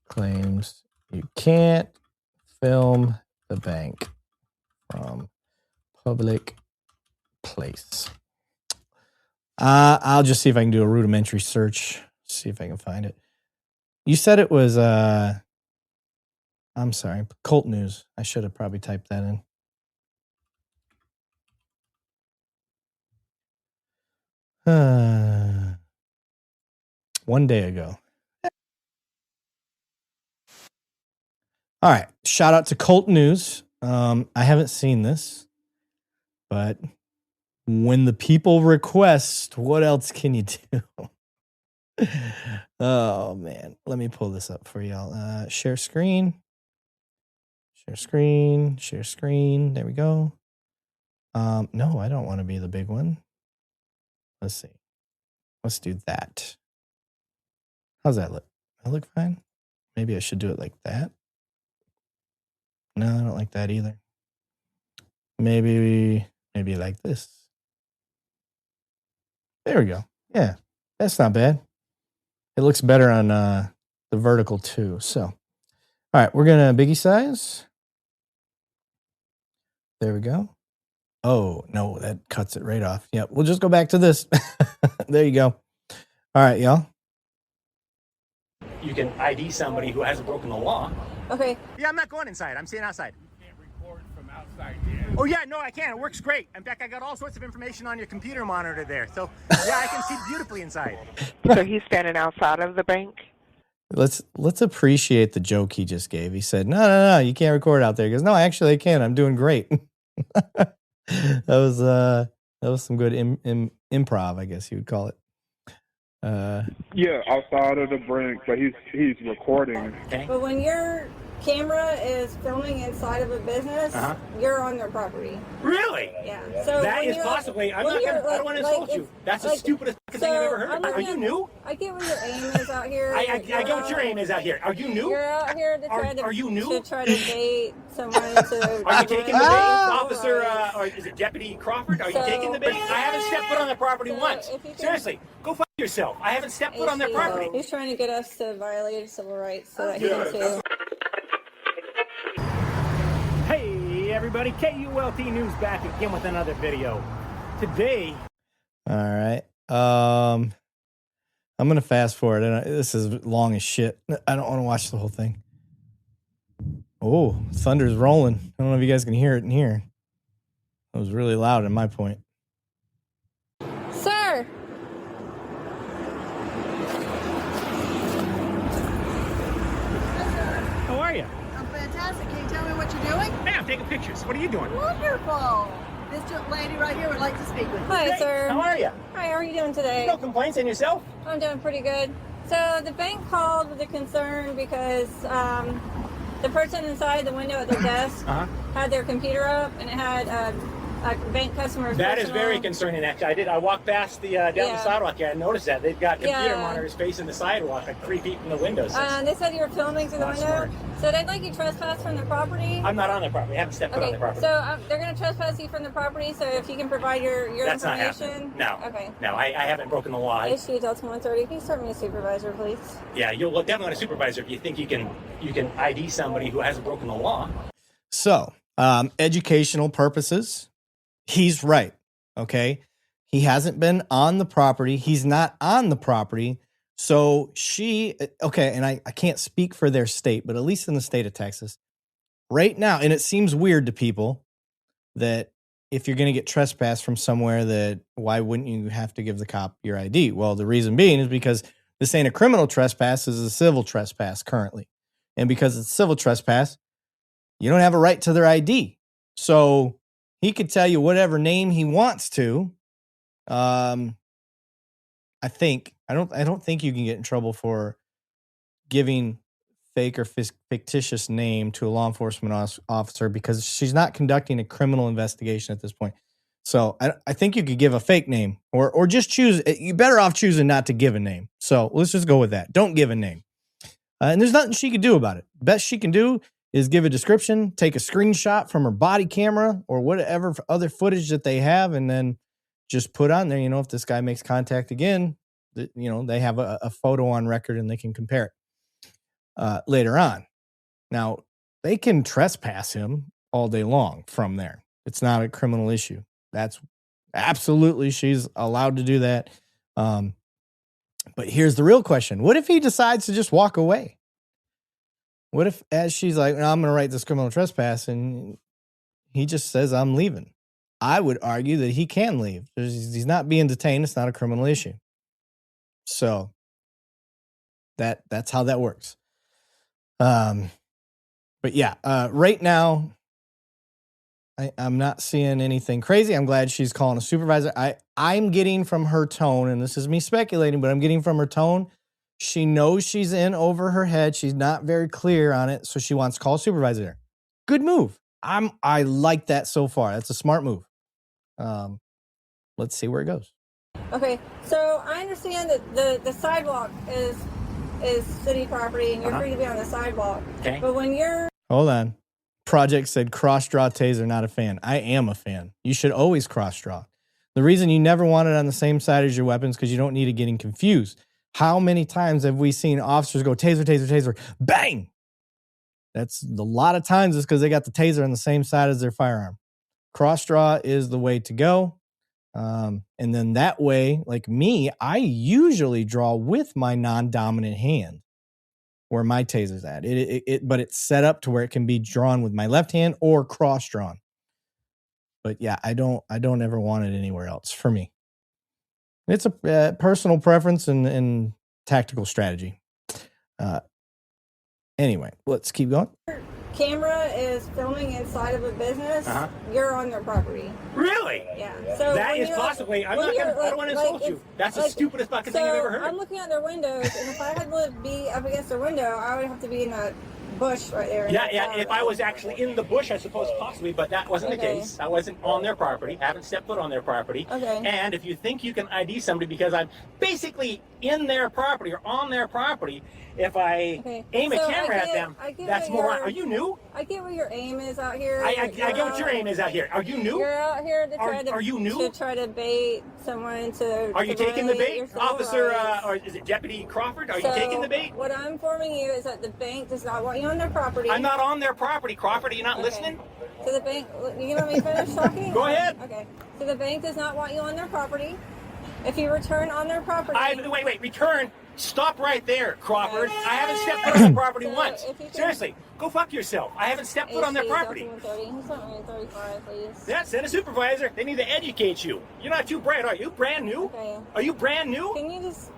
claims you can't film the bank from public place. I'll just see if I can do a rudimentary search. See if I can find it. You said it was, I'm sorry, Colt News. I should have probably typed that in. One day ago. All right. Shout out to Colt News. I haven't seen this, but when the people request, what else can you do? Oh, man. Let me pull this up for y'all. Share screen. Share screen. Share screen. There we go. No, I don't want to be the big one. Let's see. Let's do that. How's that look? That look fine? Maybe I should do it like that. No, I don't like that either. Maybe like this. There we go. Yeah, that's not bad. It looks better on the vertical too. So, all right, we're gonna biggie size. There we go. Oh no, that cuts it right off. Yep, we'll just go back to this. There you go. All right, y'all. you can ID somebody who hasn't broken the law. Okay. Yeah, I'm not going inside. I'm staying outside. You can't record from outside in. Oh yeah, no, I can. It works great. In fact, I got all sorts of information on your computer monitor there. So yeah, I can see beautifully inside. So he's standing outside of the bank? Let's appreciate the joke he just gave. He said, no, you can't record out there. He goes, no, actually I can. I'm doing great. that was some good improv, I guess you would call it. Yeah, outside of the brink, but he's recording. Okay. But when your camera is filming inside of a business, you're on their property. Really? Yeah. So That is possibly. I don't want to insult you. That's the stupidest thing I've ever heard. Are you new? I get what your aim is out here. I get what your aim is out here. Are you new? You're out here to try to. Are you new? To try to date someone to. Are you taking the bait, Officer? Or is it Deputy Crawford? Are you taking the bait? I haven't stepped foot on their property once. Seriously, go fuck yourself. I haven't stepped foot on their property. He's trying to get us to violate civil rights so that he can too. Hey everybody, KULT News back again with another video. Today. All right. I'm gonna fast forward. This is long as shit. I don't want to watch the whole thing. Oh, thunder's rolling. I don't know if you guys can hear it in here. It was really loud at my point. Sir. How are you? I'm fantastic. Can you tell me what you're doing? Hey, I'm taking pictures. What are you doing? Wonderful. This lady right here would like to speak with you. Hi, sir. How are you? Hi, how are you doing today? No complaints, and yourself? I'm doing pretty good. So the bank called with a concern because the person inside the window at their desk had their computer up and it had a bank customer's That is personal- very concerning, actually. I walked past the down the sidewalk here. I noticed that they've got computer monitors facing the sidewalk, like 3 feet from the windows. They said you were filming through the window, smart. so they'd like you trespass from their property. I'm not on their property. I haven't stepped foot on Okay, their property. so they're going to trespass you from the property. So if you can provide your That's not information. happening. No. Okay. No, I haven't broken the law. Issue Delta 130. Can you start me a supervisor, please? Yeah, you'll definitely want a supervisor if you think you can ID somebody who hasn't broken the law. So, educational purposes, he's right. Okay. He hasn't been on the property. He's not on the property. So and I can't speak for their state, but at least in the state of Texas right now, and it seems weird to people that if you're going to get trespassed from somewhere, that why wouldn't you have to give the cop your ID? Well, the reason being is because this ain't a criminal trespass, this is a civil trespass currently. And because it's civil trespass, you don't have a right to their ID. So he could tell you whatever name he wants to. I don't think you can get in trouble for giving fake or fictitious name to a law enforcement officer because she's not conducting a criminal investigation at this point. So I think you could give a fake name or just choose. You're better off choosing not to give a name. So let's just go with that. Don't give a name. And there's nothing she could do about it. Best she can do is give a description, take a screenshot from her body camera or whatever other footage that they have, and then just put on there, if this guy makes contact again, they have a photo on record and they can compare it later on. Now, they can trespass him all day long from there. It's not a criminal issue. That's absolutely, she's allowed to do that. But here's the real question. What if he decides to just walk away? What if, as she's like, no, I'm going to write this criminal trespass, and he just says, I'm leaving? I would argue that he can leave. He's not being detained. It's not a criminal issue. So that's how that works. But yeah, right now, I'm not seeing anything crazy. I'm glad she's calling a supervisor. I'm getting from her tone, and this is me speculating, but I'm getting from her tone, she knows she's in over her head. She's not very clear on it, so she wants to call a supervisor there. Good move. I like that so far. That's a smart move. Let's see where it goes. Okay, so I understand that the sidewalk is city property, and you're free to be on the sidewalk. Okay. But when you're Hold on. Project said cross-draw taser, not a fan. I am a fan. You should always cross-draw. The reason you never want it on the same side as your weapons because you don't need it getting confused. How many times have we seen officers go taser, taser, taser, bang? That's a lot of times it's because they got the taser on the same side as their firearm. Cross-draw is the way to go. And then that way, like me, I usually draw with my non-dominant hand. where my taser's at. But it's set up to where it can be drawn with my left hand or cross drawn. But yeah, I don't ever want it anywhere else for me. It's a personal preference and tactical strategy. Anyway, let's keep going. Camera is filming inside of a business. You're on their property. Really? Yeah. So that is possibly. I don't want to insult you. That's the stupidest fucking thing I've ever heard. I'm looking at their windows, and if I had to be up against their window, I would have to be in that bush right there. Yeah. If I was actually in the bush, I suppose possibly, but that wasn't the case. I wasn't on their property. I haven't stepped foot on their property. Okay. And if you think you can ID somebody because I'm basically in their property or on their property, if I aim a camera at them, that's more. Are you new? I get what your aim is out here. I get what your aim is out here. Are you new? You're out here to try to. Are you new? To try to bait someone to. Are you taking the bait, Officer? Or is it Deputy Crawford? Are you taking the bait? What I'm informing you is that the bank does not want you on their property. I'm not on their property, Crawford. Are you not listening? So the bank. You gonna let me finish talking? Go ahead. Okay. So the bank does not want you on their property. If you return on their property. Wait. Return. Stop right there, Crawford. I haven't stepped foot on the property once. Seriously, go fuck yourself. I haven't stepped foot on their property. He's not really 35, please. Yeah, send a supervisor. They need to educate you. You're not too bright, are you? Brand new? Okay. Are you brand new? Can you just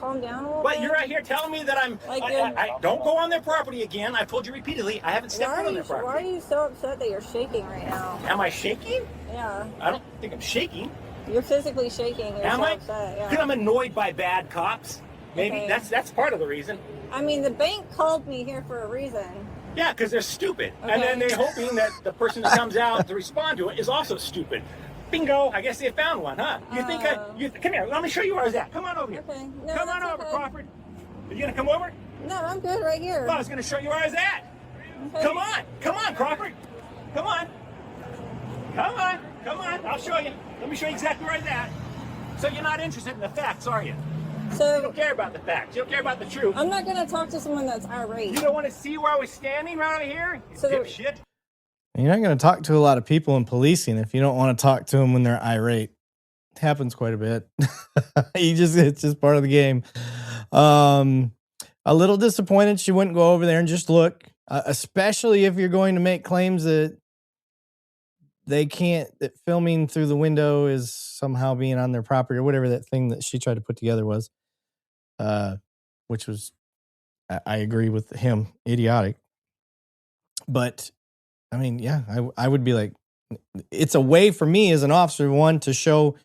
calm down a little But bit? you're out here telling me that I don't go on their property again. I've told you repeatedly. I haven't stepped foot on their property. Why are you so upset that you're shaking right now? Am I shaking? Yeah. I don't think I'm shaking. You're physically shaking. You're so upset. Yeah. Because I'm annoyed by bad cops. Maybe that's part of the reason. I mean, the bank called me here for a reason. Yeah, because they're stupid. Okay. And then they're hoping that the person that comes out to respond to it is also stupid. Bingo. I guess they found one, huh? You think come here. Let me show you where I was at. Come on over here. Okay. No, come on over, Crawford. Are you going to come over? No, I'm good right here. Well, I was going to show you where I was at. Okay. Come on, Crawford. Come on. I'll show you. Let me show you exactly where I was at. So you're not interested in the facts, are you? So, you don't care about the facts. You don't care about the truth. I'm not going to talk to someone that's irate. You don't want to see where I was standing right over here? You dipshit. You're not going to talk to a lot of people in policing if you don't want to talk to them when they're irate. It happens quite a bit. It's just part of the game. A little disappointed she wouldn't go over there and just look, especially if you're going to make claims that that filming through the window is somehow being on their property or whatever that thing that she tried to put together was, which was, I agree with him, idiotic. But I mean, yeah, I would be like, it's a way for me as an officer, one, to show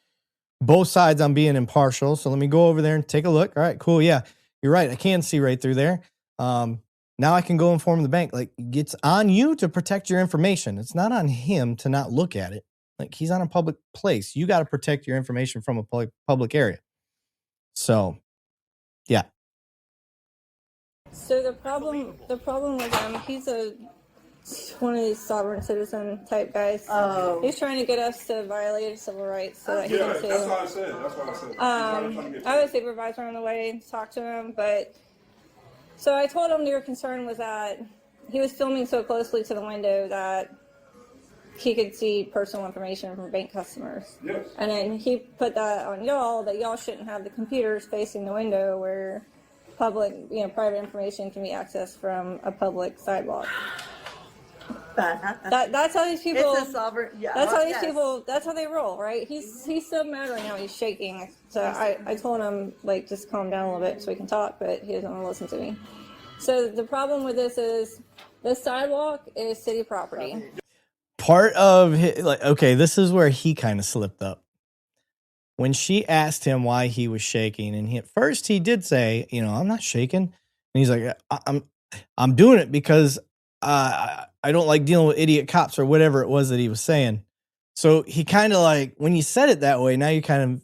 both sides I'm being impartial. So let me go over there and take a look. All right, cool. Yeah, you're right. I can see right through there. Now I can go inform the bank. Like, it's on you to protect your information. It's not on him to not look at it. Like, he's on a public place. You got to protect your information from a public area. So, yeah. So the problem with him, he's one of these sovereign citizen type guys. Oh. He's trying to get us to violate civil rights so that he can sue. That's what I said. I was a supervisor on the way to talk to him, but so I told him your concern was that he was filming so closely to the window that he could see personal information from bank customers. Yes. And then he put that on y'all, that y'all shouldn't have the computers facing the window where private information can be accessed from a public sidewalk. That's how these people. It's a sovereign. Yeah. That's how these people. That's how they roll, right? He's so mad right now. He's shaking. So I told him just calm down a little bit so we can talk, but he doesn't want to listen to me. So the problem with this is the sidewalk is city property. Part of this is where he kind of slipped up. When she asked him why he was shaking, and at first he did say, I'm not shaking, and he's like, I'm doing it because I don't like dealing with idiot cops or whatever it was that he was saying. So he kind of when you said it that way, now you're kind of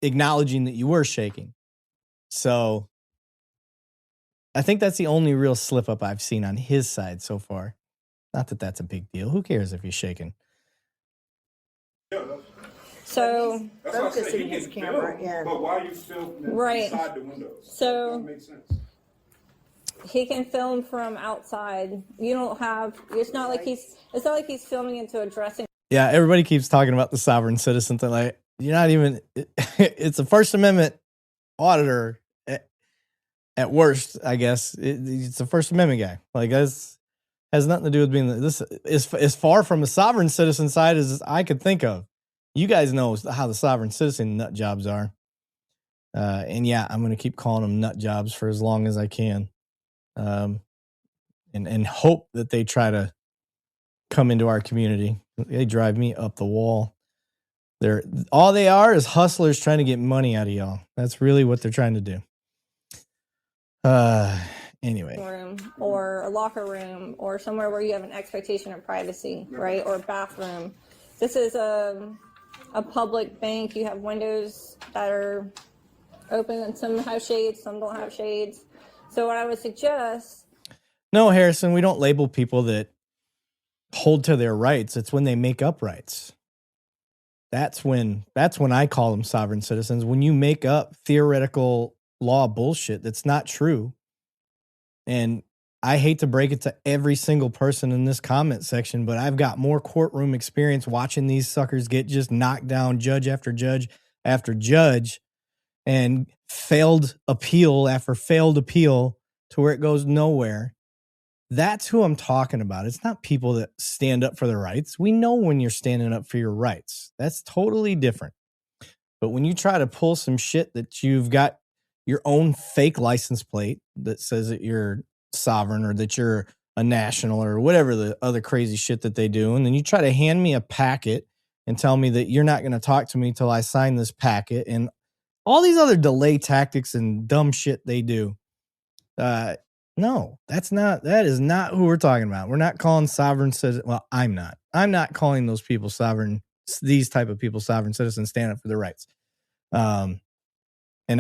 acknowledging that you were shaking. So I think that's the only real slip up I've seen on his side so far. Not that that's a big deal. Who cares if you're shaking? So that's focusing his camera in. But why are you filming inside the window? So that makes sense. He can film from outside. You don't have. It's not like he's filming into a dressing. Yeah, everybody keeps talking about the sovereign citizen thing. You're not even. It's a First Amendment auditor, at worst, I guess it's a First Amendment guy. Like that's has nothing to do with being this is as far from a sovereign citizen side as I could think of. You guys know how the sovereign citizen nut jobs are. And yeah, I'm going to keep calling them nut jobs for as long as I can. And hope that they try to come into our community. They drive me up the wall. All they are is hustlers trying to get money out of y'all. That's really what they're trying to do. Anyway. Room or a locker room or somewhere where you have an expectation of privacy, right? Or a bathroom. This is a public bank. You have windows that are open and some have shades, some don't have shades. So what I would suggest... No, Harrison, we don't label people that hold to their rights. It's when they make up rights. That's when I call them sovereign citizens. When you make up theoretical law bullshit that's not true. And I hate to break it to every single person in this comment section, but I've got more courtroom experience watching these suckers get just knocked down judge after judge after judge and failed appeal after failed appeal to where it goes nowhere. That's who I'm talking about. It's not people that stand up for their rights. We know when you're standing up for your rights. That's totally different. But when you try to pull some shit that you've got your own fake license plate that says that you're sovereign or that you're a national or whatever the other crazy shit that they do, and then you try to hand me a packet and tell me that you're not going to talk to me till I sign this packet and all these other delay tactics and dumb shit they do. No, that is not who we're talking about. We're not calling sovereign citizens. Well, I'm not calling those people sovereign, these type of people sovereign citizens stand up for their rights. And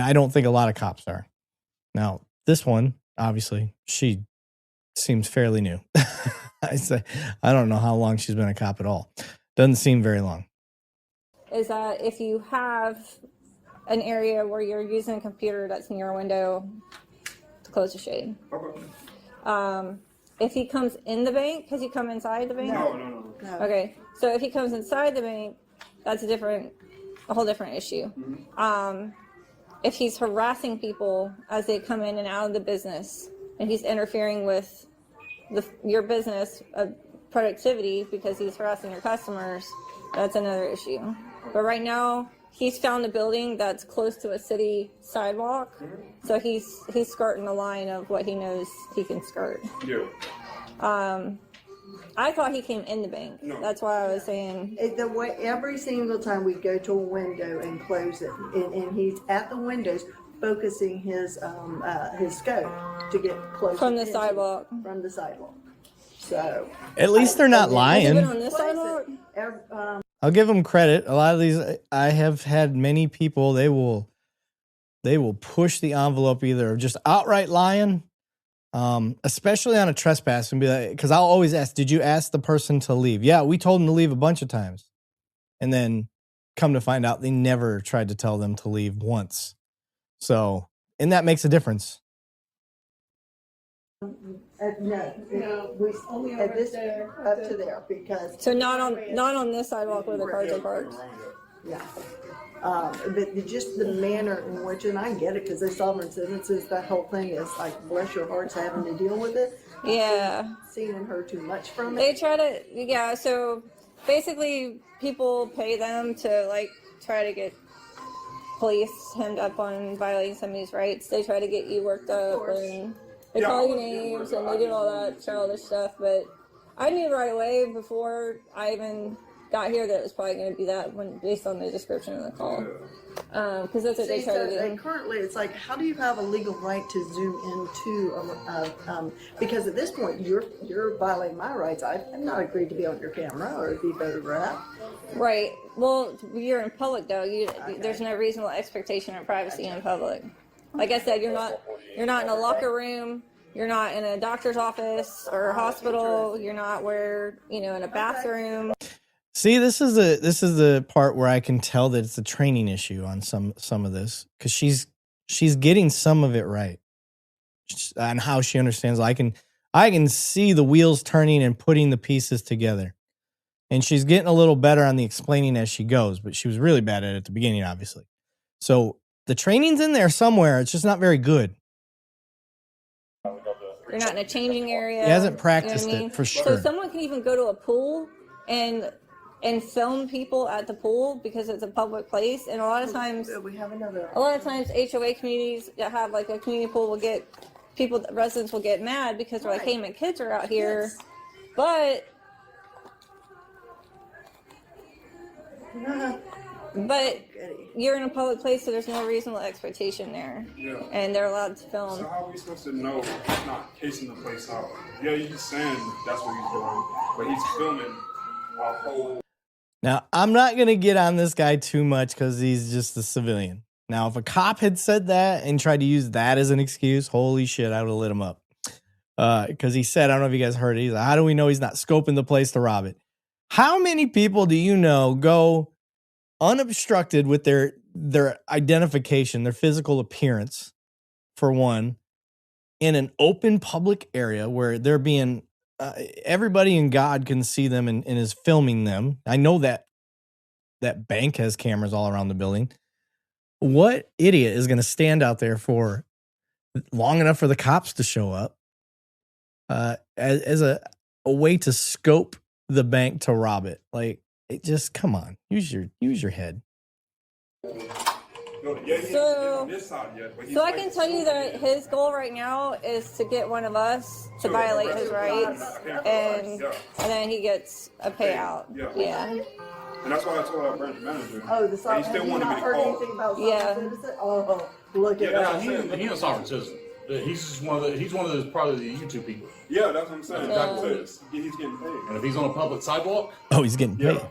I don't think a lot of cops are. Now, this one, obviously, she seems fairly new. I don't know how long she's been a cop at all. Doesn't seem very long. Is that if you have an area where you're using a computer that's near a window, to close the shade. If he comes in the bank, has he come inside the bank? No. Okay, so if he comes inside the bank, that's a whole different issue. If he's harassing people as they come in and out of the business, and he's interfering with your business productivity because he's harassing your customers, that's another issue. But right now, he's found a building that's close to a city sidewalk, so he's skirting the line of what he knows he can skirt. Yeah. I thought he came in the bank. No. That's why I was saying. Every single time we go to a window and close it, and he's at the windows focusing his scope to get closer from the sidewalk. From the sidewalk. So at least they're not lying. Has it been on this sidewalk? I'll give them credit. A lot of these, I have had many people. They will push the envelope either of just outright lying. Especially on a trespass and be like, because I'll always ask, did you ask the person to leave? Yeah, we told them to leave a bunch of times. And then come to find out they never tried to tell them to leave once. So, and that makes a difference. No, we only at this up to there because. So not on this sidewalk where the cars are parked. Yeah. But just the manner in which, and I get it because they're sovereign citizens, that whole thing is like, bless your hearts having to deal with it. Yeah. Seeing and heard too much from it. They try to, yeah, so basically people pay them to try to get police hemmed up on violating somebody's rights. They try to get you worked up and they call you names and they do all that childish stuff, but I knew right away before I even got here that it was probably going to be that based on the description of the call. Because that's what they try to do. And currently, it's like, how do you have a legal right to zoom into because at this point, you're violating my rights. I've not agreed to be on your camera or be photographed. Right. Well, you're in public, though. There's no reasonable expectation of privacy in public. Like I said, you're not in a locker room. You're not in a doctor's office or a hospital. You're not in a bathroom. See, this is the part where I can tell that it's a training issue on some of this, because she's getting some of it right on how she understands. I can see the wheels turning and putting the pieces together, and she's getting a little better on the explaining as she goes. But she was really bad at it at the beginning, obviously. So the training's in there somewhere. It's just not very good. You're not in a changing area. He hasn't practiced you know what I mean? it for sure. So someone can even go to a pool and film people at the pool because it's a public place. And a lot of times HOA communities that have like a community pool will get residents will get mad because they're like, hey, my kids are out here. But you're in a public place, so there's no reasonable expectation there. Yeah. And they're allowed to film. So how are we supposed to know he's not casing the place out? Yeah, he's saying that's what he's doing, but he's filming a whole... Now, I'm not going to get on this guy too much because he's just a civilian. Now, if a cop had said that and tried to use that as an excuse, holy shit, I would have lit him up. Because he said, I don't know if you guys heard it, he's like, how do we know he's not scoping the place to rob it? How many people do you know go unobstructed with their identification, their physical appearance, for one, in an open public area where they're being... everybody in God can see them and is filming them. I know that bank has cameras all around the building. What idiot is going to stand out there for long enough for the cops to show up as a way to scope the bank to rob it? Like, it just, come on, use your head. So I can tell you that his goal right now is to get one of us to violate his rights, and then he gets a payout. Yeah. And that's why I told our branch manager. Oh, the he sovereign. still Have you wanted me not to heard call. anything about Yeah. sovereign citizen? Oh, look at that. He's a sovereign citizen. He's just one of those probably the YouTube people. Yeah, that's what I'm saying. Yeah. He's getting paid. And if he's on a public sidewalk, Oh, he's getting paid. Yeah.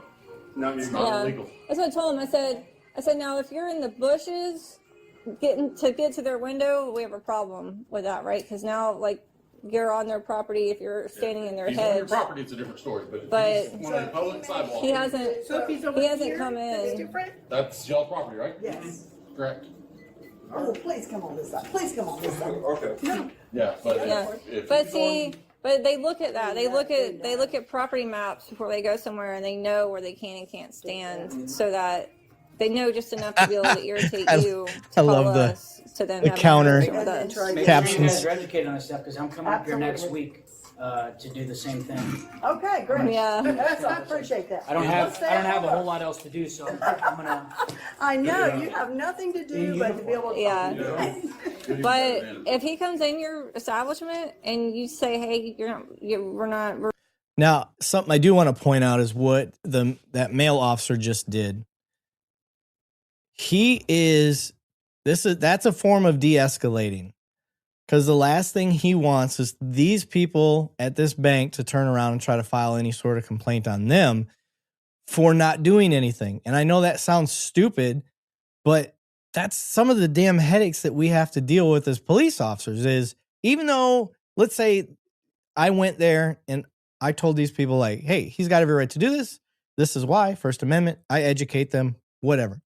Now he's Yeah. illegal. That's what I told him. I said, now if you're in the bushes, get to their window, we have a problem with that, right? Because now, like, you're on their property. If you're standing in their If he's on your hedge, property, it's a different story. But But- if he's on a public sidewalk, he hasn't. So if he's over He hasn't here, come that's in. different? that's y'all's property, right? Yes. Correct. Oh, please come on this side. Please come on this side. Okay. Yeah, but Yeah, if but he's see, but they look at that. They look at property maps before they go somewhere, and they know where they can and can't stand, so that they know just enough to be able to irritate you. To I love call the- us, to then the have an counter. interaction with us. Try Make Captions. sure you guys are educated on this stuff because I'm coming up here next Absolutely. week to do the same thing. Okay, great. Yeah. I appreciate that. I don't have a whole whole lot else to do, so I'm gonna. I know, you have nothing to do but to be able to. Yeah. But if he comes in your establishment and you say, "Hey, we're not." Now, something I do want to point out is what that male officer just did. That's a form of de-escalating, because the last thing he wants is these people at this bank to turn around and try to file any sort of complaint on them for not doing anything. And I know that sounds stupid, but that's some of the damn headaches that we have to deal with as police officers. Is even though, let's say I went there and I told these people, like, hey, he's got every right to do this. This is why, First Amendment. I educate them, whatever.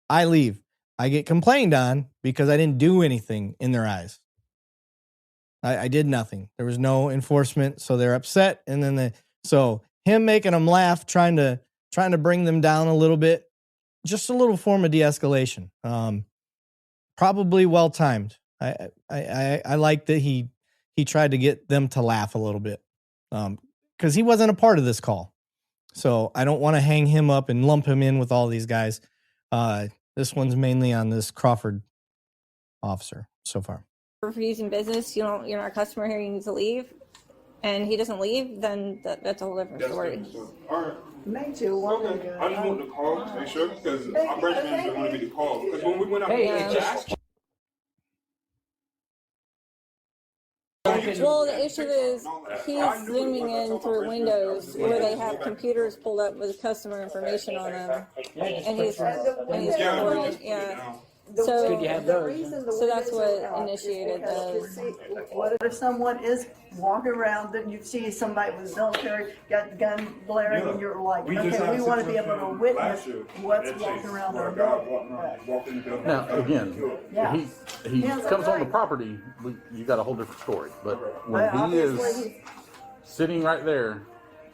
I leave. I get complained on because I didn't do anything in their eyes. I did nothing. There was no enforcement, so they're upset. And then so him making them laugh, trying to bring them down a little bit, just a little form of de-escalation. Probably well timed. I like that he tried to get them to laugh a little bit, because he wasn't a part of this call. So I don't want to hang him up and lump him in with all these guys. This one's mainly on this Crawford officer so far. refusing business, you're not a customer here, you need to leave, and he doesn't leave, then that's a whole different story. All right. Made you one. Okay. I just want to call to make sure because our branch manager wanted me to call because when we went out. Hey, Yeah. it just. Well, the issue is he's zooming in through windows where they have computers pulled up with customer information on them, and he's recording. Yeah. So, good you have those. so that's what initiated Because this. what if someone is walking around and you see somebody with military, got the gun blaring, and you're like, okay, we want to be able to witness what's walking around our building. Now, again, Yeah. he Yeah, that's comes on the right. property, you got a whole different story. But when But he obviously is he- sitting right there,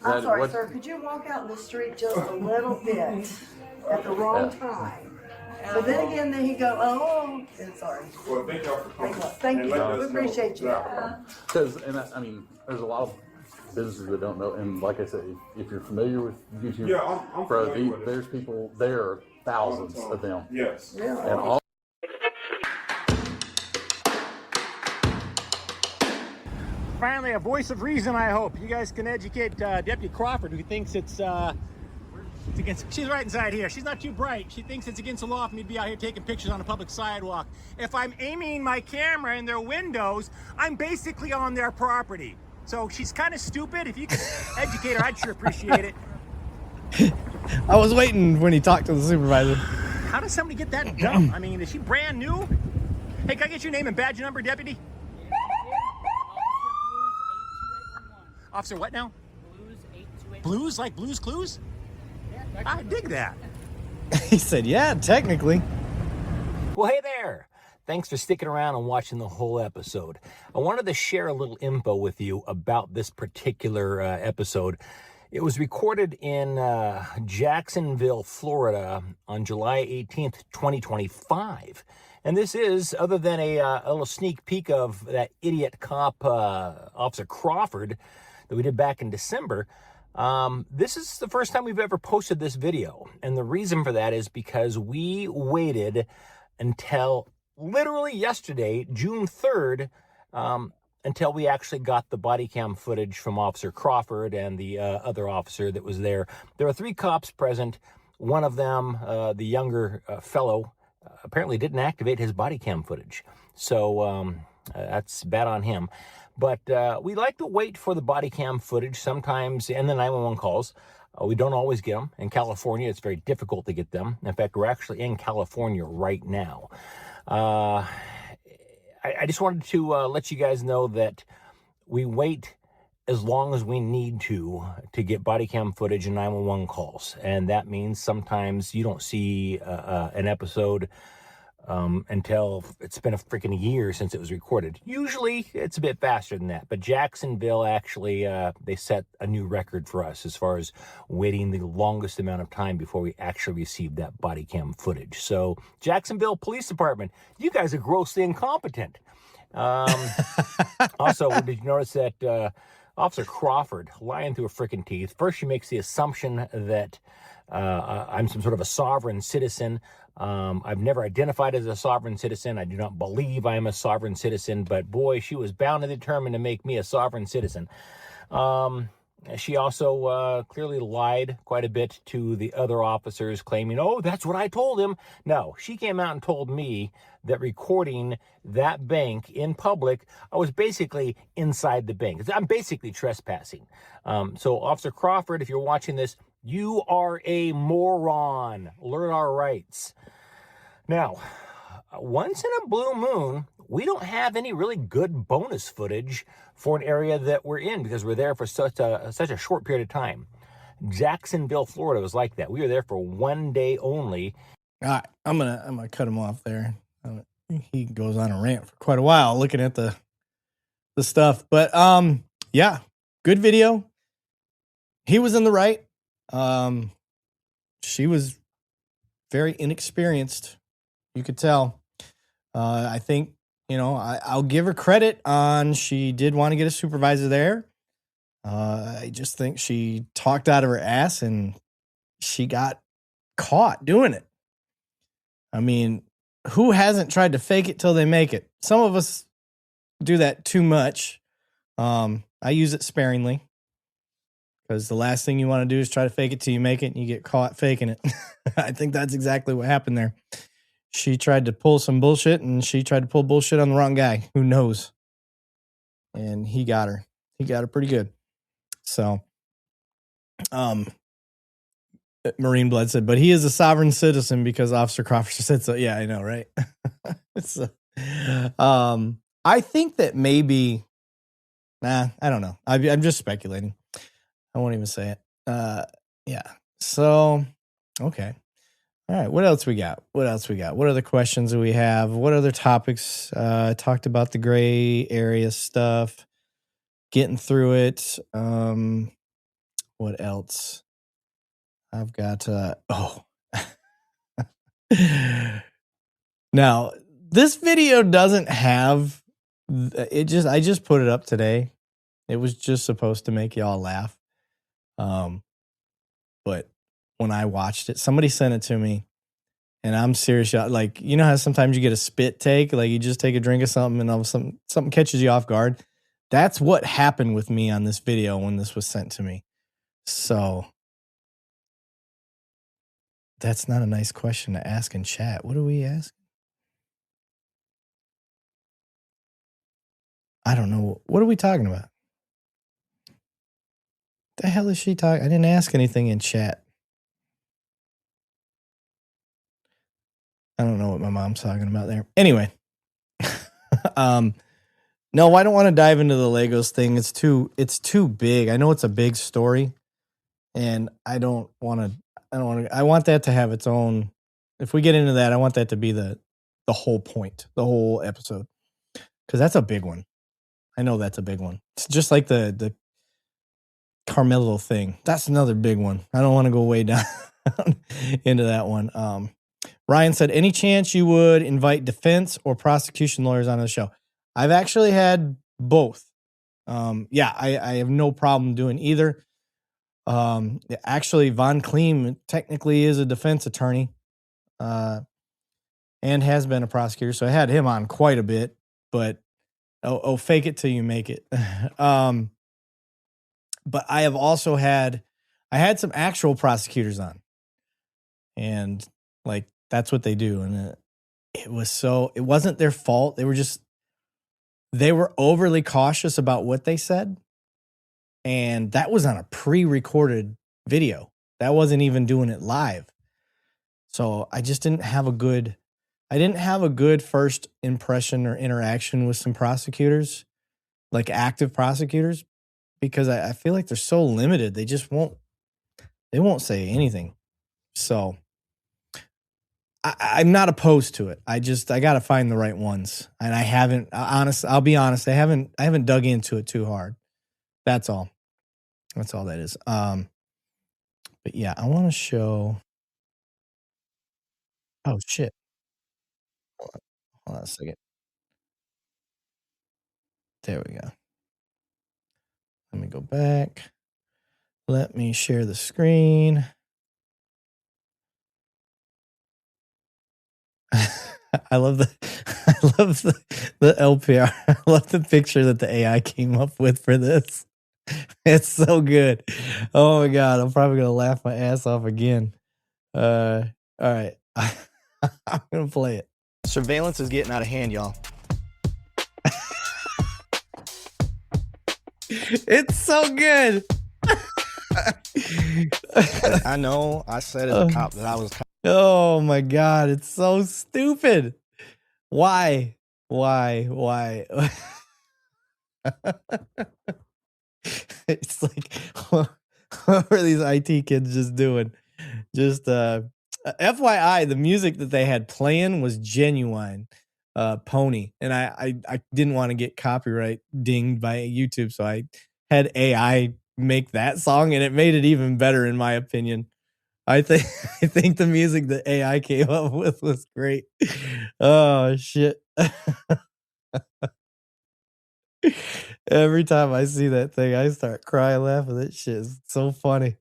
I'm sorry, what- sir, could you walk out in the street just a little bit at the wrong time? But then again, then he go, oh, and sorry. Well, thank y'all for coming. Thank And you. letting We us know. appreciate you. Yeah. Because, and I mean, there's a lot of businesses that don't know. And like I said, if you're familiar with YouTube, Yeah, I'm bro, familiar with it. there's people there, thousands of them. Yes. Yeah. And all Finally, a voice of reason, I hope. You guys can educate Deputy Crawford, who thinks it's against... She's right inside here. She's not too bright. She thinks it's against the law for me to be out here taking pictures on a public sidewalk. If I'm aiming my camera in their windows, I'm basically on their property. So she's kind of stupid. If you could educate her, I'd sure appreciate it. I was waiting when he talked to the supervisor. How does somebody get that dumb? I mean, is she brand new? Hey, can I get your name and badge number, Deputy? Officer what now? Blues 828. Blues, like Blues Clues? I dig that. He said, yeah, technically. Well, hey there. Thanks for sticking around and watching the whole episode. I wanted to share a little info with you about this particular episode. It was recorded in Jacksonville, Florida on July 18th, 2025. And this is, other than a little sneak peek of that idiot cop, Officer Crawford, that we did back in December, this is the first time we've ever posted this video. And the reason for that is because we waited until literally yesterday, June 3rd, until we actually got the body cam footage from Officer Crawford and the other officer that was there. There were 3 cops present. One of them, the younger fellow, apparently didn't activate his body cam footage. So that's bad on him. But we like to wait for the body cam footage sometimes and the 911 calls. We don't always get them. In California, it's very difficult to get them. In fact, we're actually in California right now. I just wanted to let you guys know that we wait as long as we need to get body cam footage and 911 calls. And that means sometimes you don't see an episode until it's been a freaking year since it was recorded. Usually it's a bit faster than that, but Jacksonville actually, they set a new record for us as far as waiting the longest amount of time before we actually received that body cam footage. So Jacksonville Police Department, you guys are grossly incompetent. Also, did you notice that Officer Crawford, lying through her freaking teeth, first she makes the assumption that I'm some sort of a sovereign citizen. I've never identified as a sovereign citizen. I do not believe I am a sovereign citizen, but boy, she was bound and determined to make me a sovereign citizen. She also clearly lied quite a bit to the other officers, claiming, oh, that's what I told him. No, she came out and told me that recording that bank in public, I was basically inside the bank. I'm basically trespassing. So Officer Crawford, if you're watching this, you are a moron. Learn our rights. Now, once in a blue moon, we don't have any really good bonus footage for an area that we're in because we're there for such a short period of time. Jacksonville, Florida was like that. We were there for 1 day only. All right, I'm gonna cut him off there. He goes on a rant for quite a while looking at the stuff, but yeah, good video. He was in the right. She was very inexperienced. You could tell. I think, I'll give her credit on she did want to get a supervisor there. I just think she talked out of her ass and she got caught doing it. I mean, who hasn't tried to fake it till they make it? Some of us do that too much. I use it sparingly because the last thing you want to do is try to fake it till you make it and you get caught faking it. I think that's exactly what happened there. She tried to pull some bullshit and she tried to pull bullshit on the wrong guy. Who knows? And he got her. He got her pretty good. So, Marine Blood said, but he is a sovereign citizen because Officer Crawford said so. Yeah, I know, right? So, I think that maybe, I don't know. I'm just speculating. I won't even say it. Yeah. So, okay. All right. What else we got? What other questions do we have? What other topics? Talked about the gray area stuff, getting through it. What else? I've got, Now, this video doesn't have it. I just put it up today. It was just supposed to make y'all laugh. But when I watched it, somebody sent it to me, and I'm serious. Like, you know how sometimes you get a spit take, like you just take a drink of something and all of a sudden something catches you off guard. That's what happened with me on this video when this was sent to me. So that's not a nice question to ask in chat. What do we ask? I don't know. What are we talking about? The hell is she talking? I didn't ask anything in chat. I don't know what my mom's talking about there. Anyway. No, I don't want to dive into the Legos thing. It's too big. I know it's a big story, and I want that to have its own. If we get into that, I want that to be the whole point, the whole episode, because that's a big one. I know that's a big one. It's just like the Carmelo thing. That's another big one. I don't want to go way down into that one. Ryan said, any chance you would invite defense or prosecution lawyers on the show? I've actually had both. I have no problem doing either. Actually, Von Kleem technically is a defense attorney and has been a prosecutor. So I had him on quite a bit, but oh, fake it till you make it. But I have also had some actual prosecutors on, and like, that's what they do. And it wasn't their fault. They were overly cautious about what they said. And that was on a pre-recorded video. That wasn't even doing it live. So I just didn't have a good first impression or interaction with some prosecutors, like active prosecutors, because I feel like they're so limited. They won't say anything. So I'm not opposed to it. I got to find the right ones. And I'll be honest. I haven't dug into it too hard. That's all. That's all that is. But yeah, I want to show. Oh shit. Hold on a second. There we go. Let me go back. Let me share the screen. I love the LPR. I love the picture that the AI came up with for this. It's so good. Oh my God. I'm probably going to laugh my ass off again. All right. I'm going to play it. Surveillance is getting out of hand, y'all. It's so good. I know. I said as a cop that I was. Oh my God. It's so stupid. Why? It's like, what are these IT kids just doing? Just FYI, the music that they had playing was Genuine Pony, and I didn't want to get copyright dinged by YouTube, so I had AI make that song, and it made it even better in my opinion. I think the music that AI came up with was great. Oh shit. Every time I see that thing, I start crying laughing. That shit is so funny.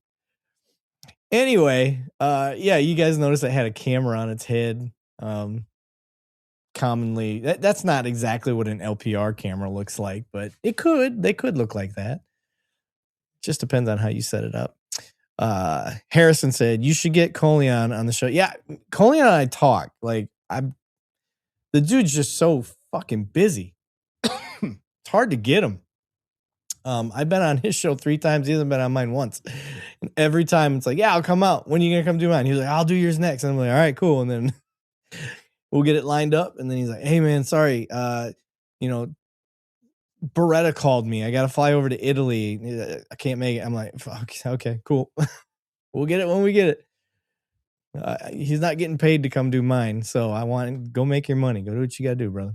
Anyway, yeah, you guys noticed it had a camera on its head. Commonly, that's not exactly what an LPR camera looks like, but they could look like that. Just depends on how you set it up. Harrison said, you should get Coleon on the show. Yeah, Coleon and I talk. Like, the dude's just so fucking busy. It's hard to get him. I've been on his show 3 times. He hasn't been on mine once. And every time it's like, yeah, I'll come out. When are you going to come do mine? He's like, I'll do yours next. And I'm like, all right, cool. And then we'll get it lined up. And then he's like, hey, man, sorry. Beretta called me. I got to fly over to Italy. I can't make it. I'm like, fuck, okay, cool. We'll get it when we get it. He's not getting paid to come do mine. So I want go make your money. Go do what you got to do, brother.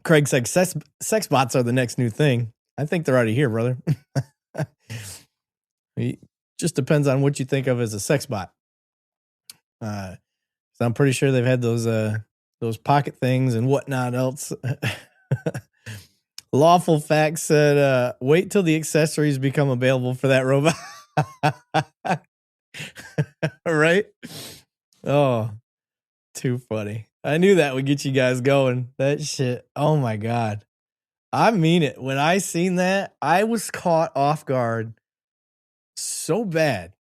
Craig said, sex bots are the next new thing. I think they're already here, brother. It just depends on what you think of as a sex bot. So I'm pretty sure they've had those pocket things and whatnot else. Lawful Fact said, wait till the accessories become available for that robot. Right? Oh, too funny. I knew that would get you guys going. That shit. Oh my God. I mean it. When I seen that, I was caught off guard so bad.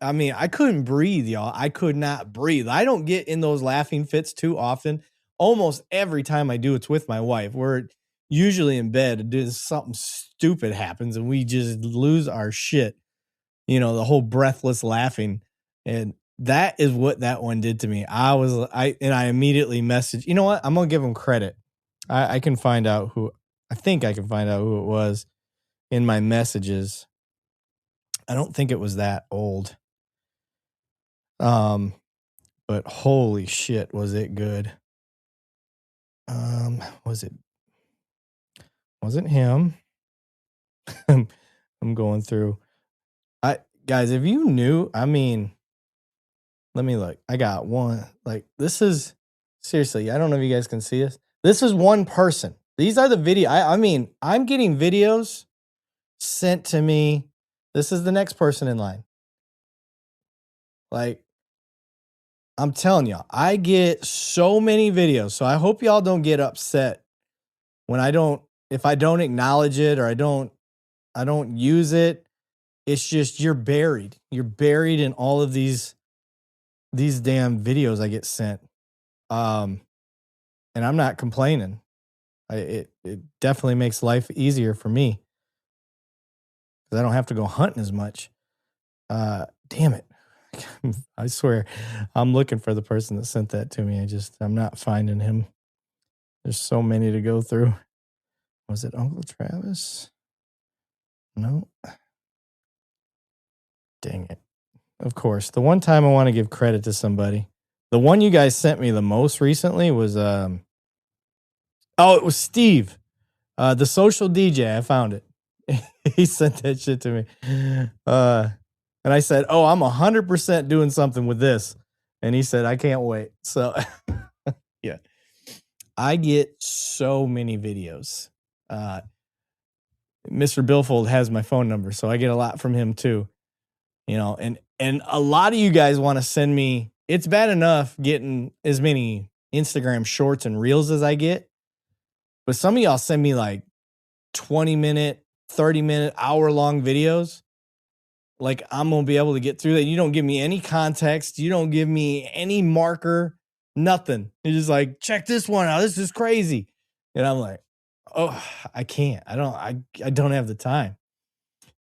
I mean, I couldn't breathe, y'all. I could not breathe. I don't get in those laughing fits too often. Almost every time I do, it's with my wife. We're usually in bed and something stupid happens and we just lose our shit. You know, the whole breathless laughing. And that is what that one did to me. I immediately messaged, you know what? I'm going to give him credit. I can find out I think I can find out who it was in my messages. I don't think it was that old. But holy shit, was it good? Wasn't him. I'm going through. Guys, if you knew, I mean, let me look. I got one. Like, this is seriously, I don't know if you guys can see this. This is one person. These are the video. I mean, I'm getting videos sent to me. This is the next person in line. Like, I'm telling y'all, I get so many videos. So I hope y'all don't get upset when if I don't acknowledge it or I don't use it. It's just you're buried. You're buried in all of these damn videos I get sent. And I'm not complaining. It definitely makes life easier for me because I don't have to go hunting as much. Damn it. I swear I'm looking for the person that sent that to me. I'm not finding him. There's so many to go through. Was it Uncle Travis? No. Dang it. Of course. The one time I want to give credit to somebody. The one you guys sent me the most recently was it was Steve. The social DJ. I found it. He sent that shit to me. And I said, "Oh, I'm 100% doing something with this." And he said, "I can't wait." So yeah. I get so many videos. Mr. Billfold has my phone number, so I get a lot from him too. You know, and a lot of you guys want to send me. It's bad enough getting as many Instagram shorts and reels as I get, but some of y'all send me like 20-minute, 30-minute, hour-long videos. Like, I'm gonna be able to get through that. You don't give me any context. You don't give me any marker. Nothing. You're just like, check this one out. This is crazy. And I'm like, oh, I can't. I don't have the time.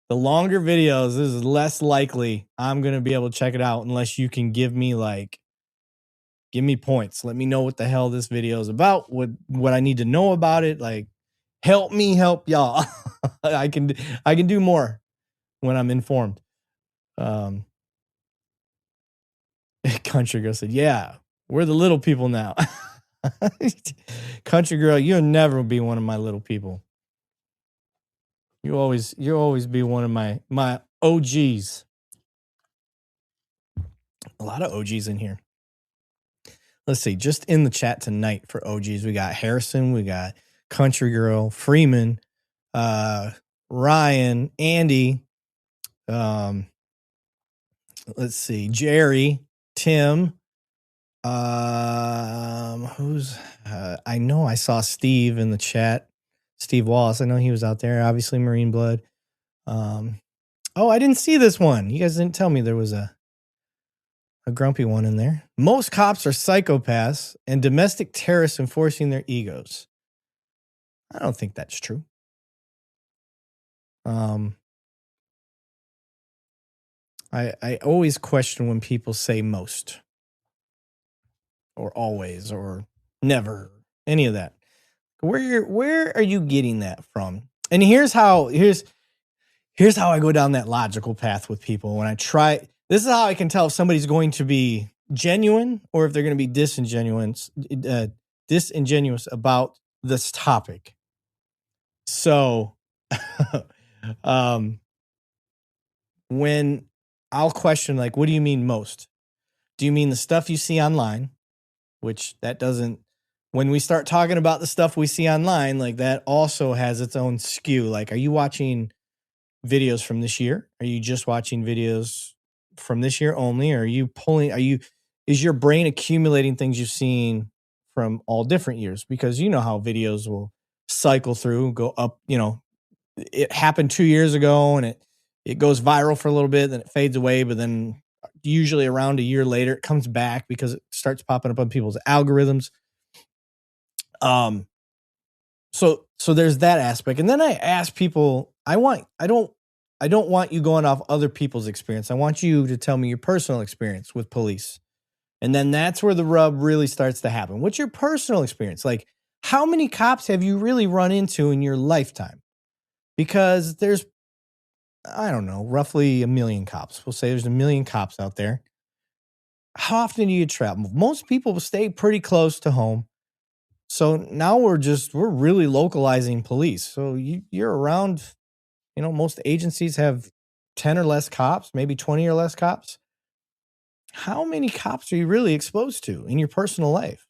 The longer videos, this is less likely I'm going to be able to check it out unless you can give me points. Let me know what the hell this video is about, what I need to know about it. Like, help me help y'all. I can do more when I'm informed. Country Girl said, "Yeah, we're the little people now." Country Girl, you'll never be one of my little people. You'll always be one of my OGs. A lot of OGs in here. Let's see, just in the chat tonight for OGs, we got Harrison, we got Country Girl, Freeman, Ryan, Andy, let's see, Jerry, Tim, I know I saw Steve in the chat. Steve Wallace, I know he was out there. Obviously, Marine Blood. Oh, I didn't see this one. You guys didn't tell me there was a grumpy one in there. Most cops are psychopaths and domestic terrorists enforcing their egos. I don't think that's true. I always question when people say most or always or never, any of that. Where are you getting that from? And here's how I go down that logical path with people when I try. This is how I can tell if somebody's going to be genuine or if they're going to be disingenuous about this topic. So, when I'll question, like, what do you mean most? Do you mean the stuff you see online? Which that doesn't, when we start talking about the stuff we see online, like that also has its own skew. Like, are you watching videos from this year? Are you just watching videos from this year only? Or is your brain accumulating things you've seen from all different years? Because you know how videos will cycle through, go up, it happened 2 years ago and it goes viral for a little bit, then it fades away, but then usually around a year later it comes back because it starts popping up on people's algorithms. So there's that aspect. And then I ask people, I don't want you going off other people's experience. I want you to tell me your personal experience with police. And then that's where the rub really starts to happen. What's your personal experience? Like, how many cops have you really run into in your lifetime? Because there's, I don't know, roughly 1 million cops. We'll say there's 1 million cops out there. How often do you travel? Most people stay pretty close to home. So now we're really localizing police. So you're around, most agencies have 10 or less cops, maybe 20 or less cops. How many cops are you really exposed to in your personal life?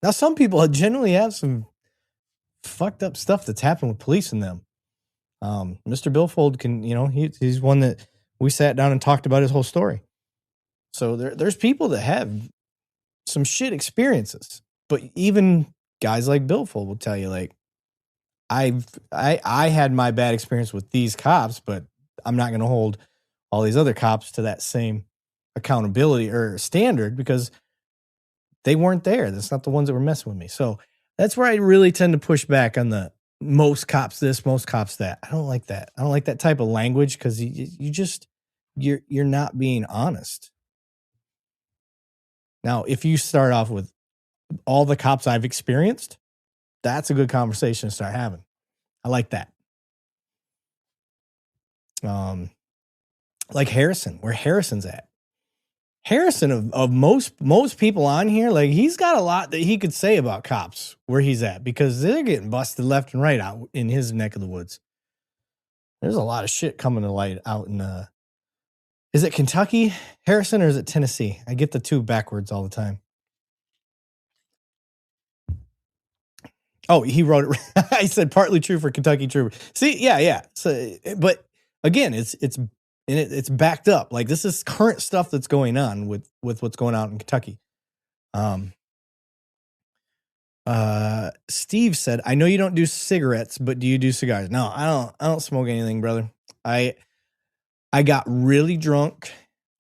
Now, some people generally have some fucked up stuff that's happened with police in them. Mr. Billfold can, he's one that we sat down and talked about his whole story. So there's people that have some shit experiences, but even guys like Billfold will tell you, like, I had my bad experience with these cops, but I'm not going to hold all these other cops to that same accountability or standard because they weren't there. That's not the ones that were messing with me. So that's where I really tend to push back on the most cops this, most cops that. I don't like that. I don't like that type of language because you're not being honest. Now, if you start off with all the cops I've experienced, that's a good conversation to start having. I like that. Like Harrison, where Harrison's at. Harrison of most people on here, like, he's got a lot that he could say about cops where he's at because they're getting busted left and right out in his neck of the woods. There's a lot of shit coming to light out in is it Kentucky, Harrison, or is it Tennessee? I get the two backwards all the time. Oh, he wrote it. I said partly true for Kentucky Trooper. See, yeah. So, but again, it's backed up. Like, this is current stuff that's going on with what's going on in Kentucky. Steve said, "I know you don't do cigarettes, but do you do cigars?" No, I don't smoke anything, brother. I got really drunk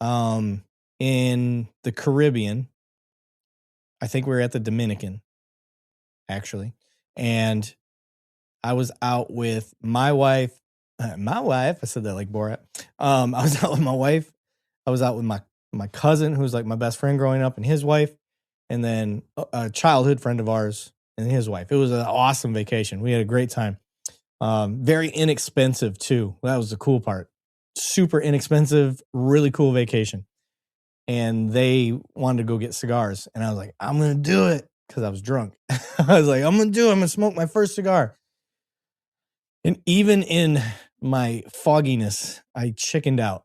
in the Caribbean. I think we were at the Dominican, actually. And I was out with my wife. I said that like Borat. I was out with my wife. I was out with my cousin, who's like my best friend growing up, and his wife, and then a childhood friend of ours and his wife. It was an awesome vacation. We had a great time. Very inexpensive too. That was the cool part. Super inexpensive, really cool vacation. And they wanted to go get cigars, and I was like, I'm gonna do it because I was drunk. I was like, I'm gonna smoke my first cigar. And even in my fogginess, I chickened out.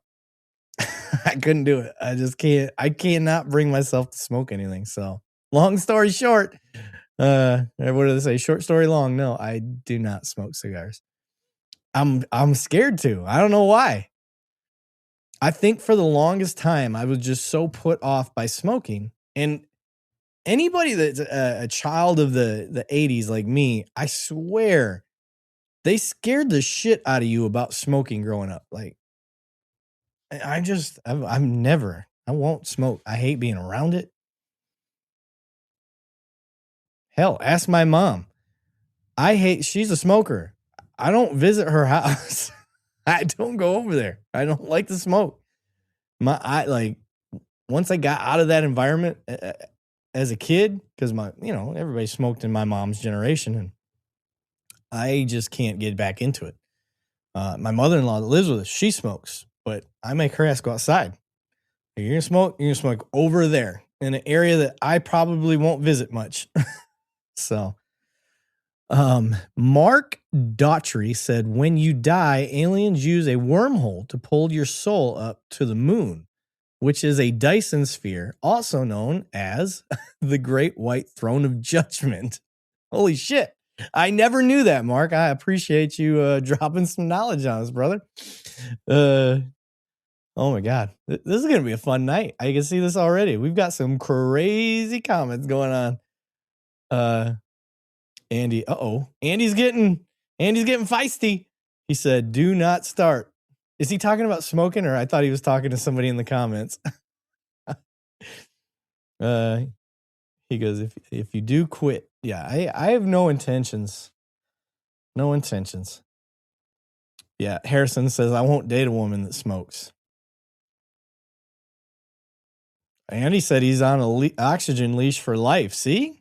I couldn't do it. I cannot bring myself to smoke anything. So long story short, what do they say? Short story long. No, I do not smoke cigars. I'm scared to. I don't know why. I think for the longest time, I was just so put off by smoking. And anybody that's a child of the 80s like me, I swear, they scared the shit out of you about smoking growing up. Like, I won't smoke. I hate being around it. Hell, ask my mom. She's a smoker. I don't visit her house. I don't go over there. I don't like to smoke. Once I got out of that environment as a kid, because everybody smoked in my mom's generation, and I just can't get back into it. My mother-in-law that lives with us, she smokes, but I make her ass go outside. You're gonna smoke. You're gonna smoke over there in an area that I probably won't visit much. So, Mark Daughtry said, "When you die, aliens use a wormhole to pull your soul up to the moon. which is a Dyson sphere, also known as the Great White Throne of Judgment. Holy shit. I never knew that, Mark. I appreciate you dropping some knowledge on us, brother. Oh my God. This is going to be a fun night. I can see this already. We've got some crazy comments going on. Andy, Andy's getting feisty. He said, do not start. Is he talking about smoking, or I thought he was talking to somebody in the comments? He goes, if you do quit. Yeah, I have no intentions. No intentions. Yeah, Harrison says, I won't date a woman that smokes. Andy said he's on a oxygen leash for life. See?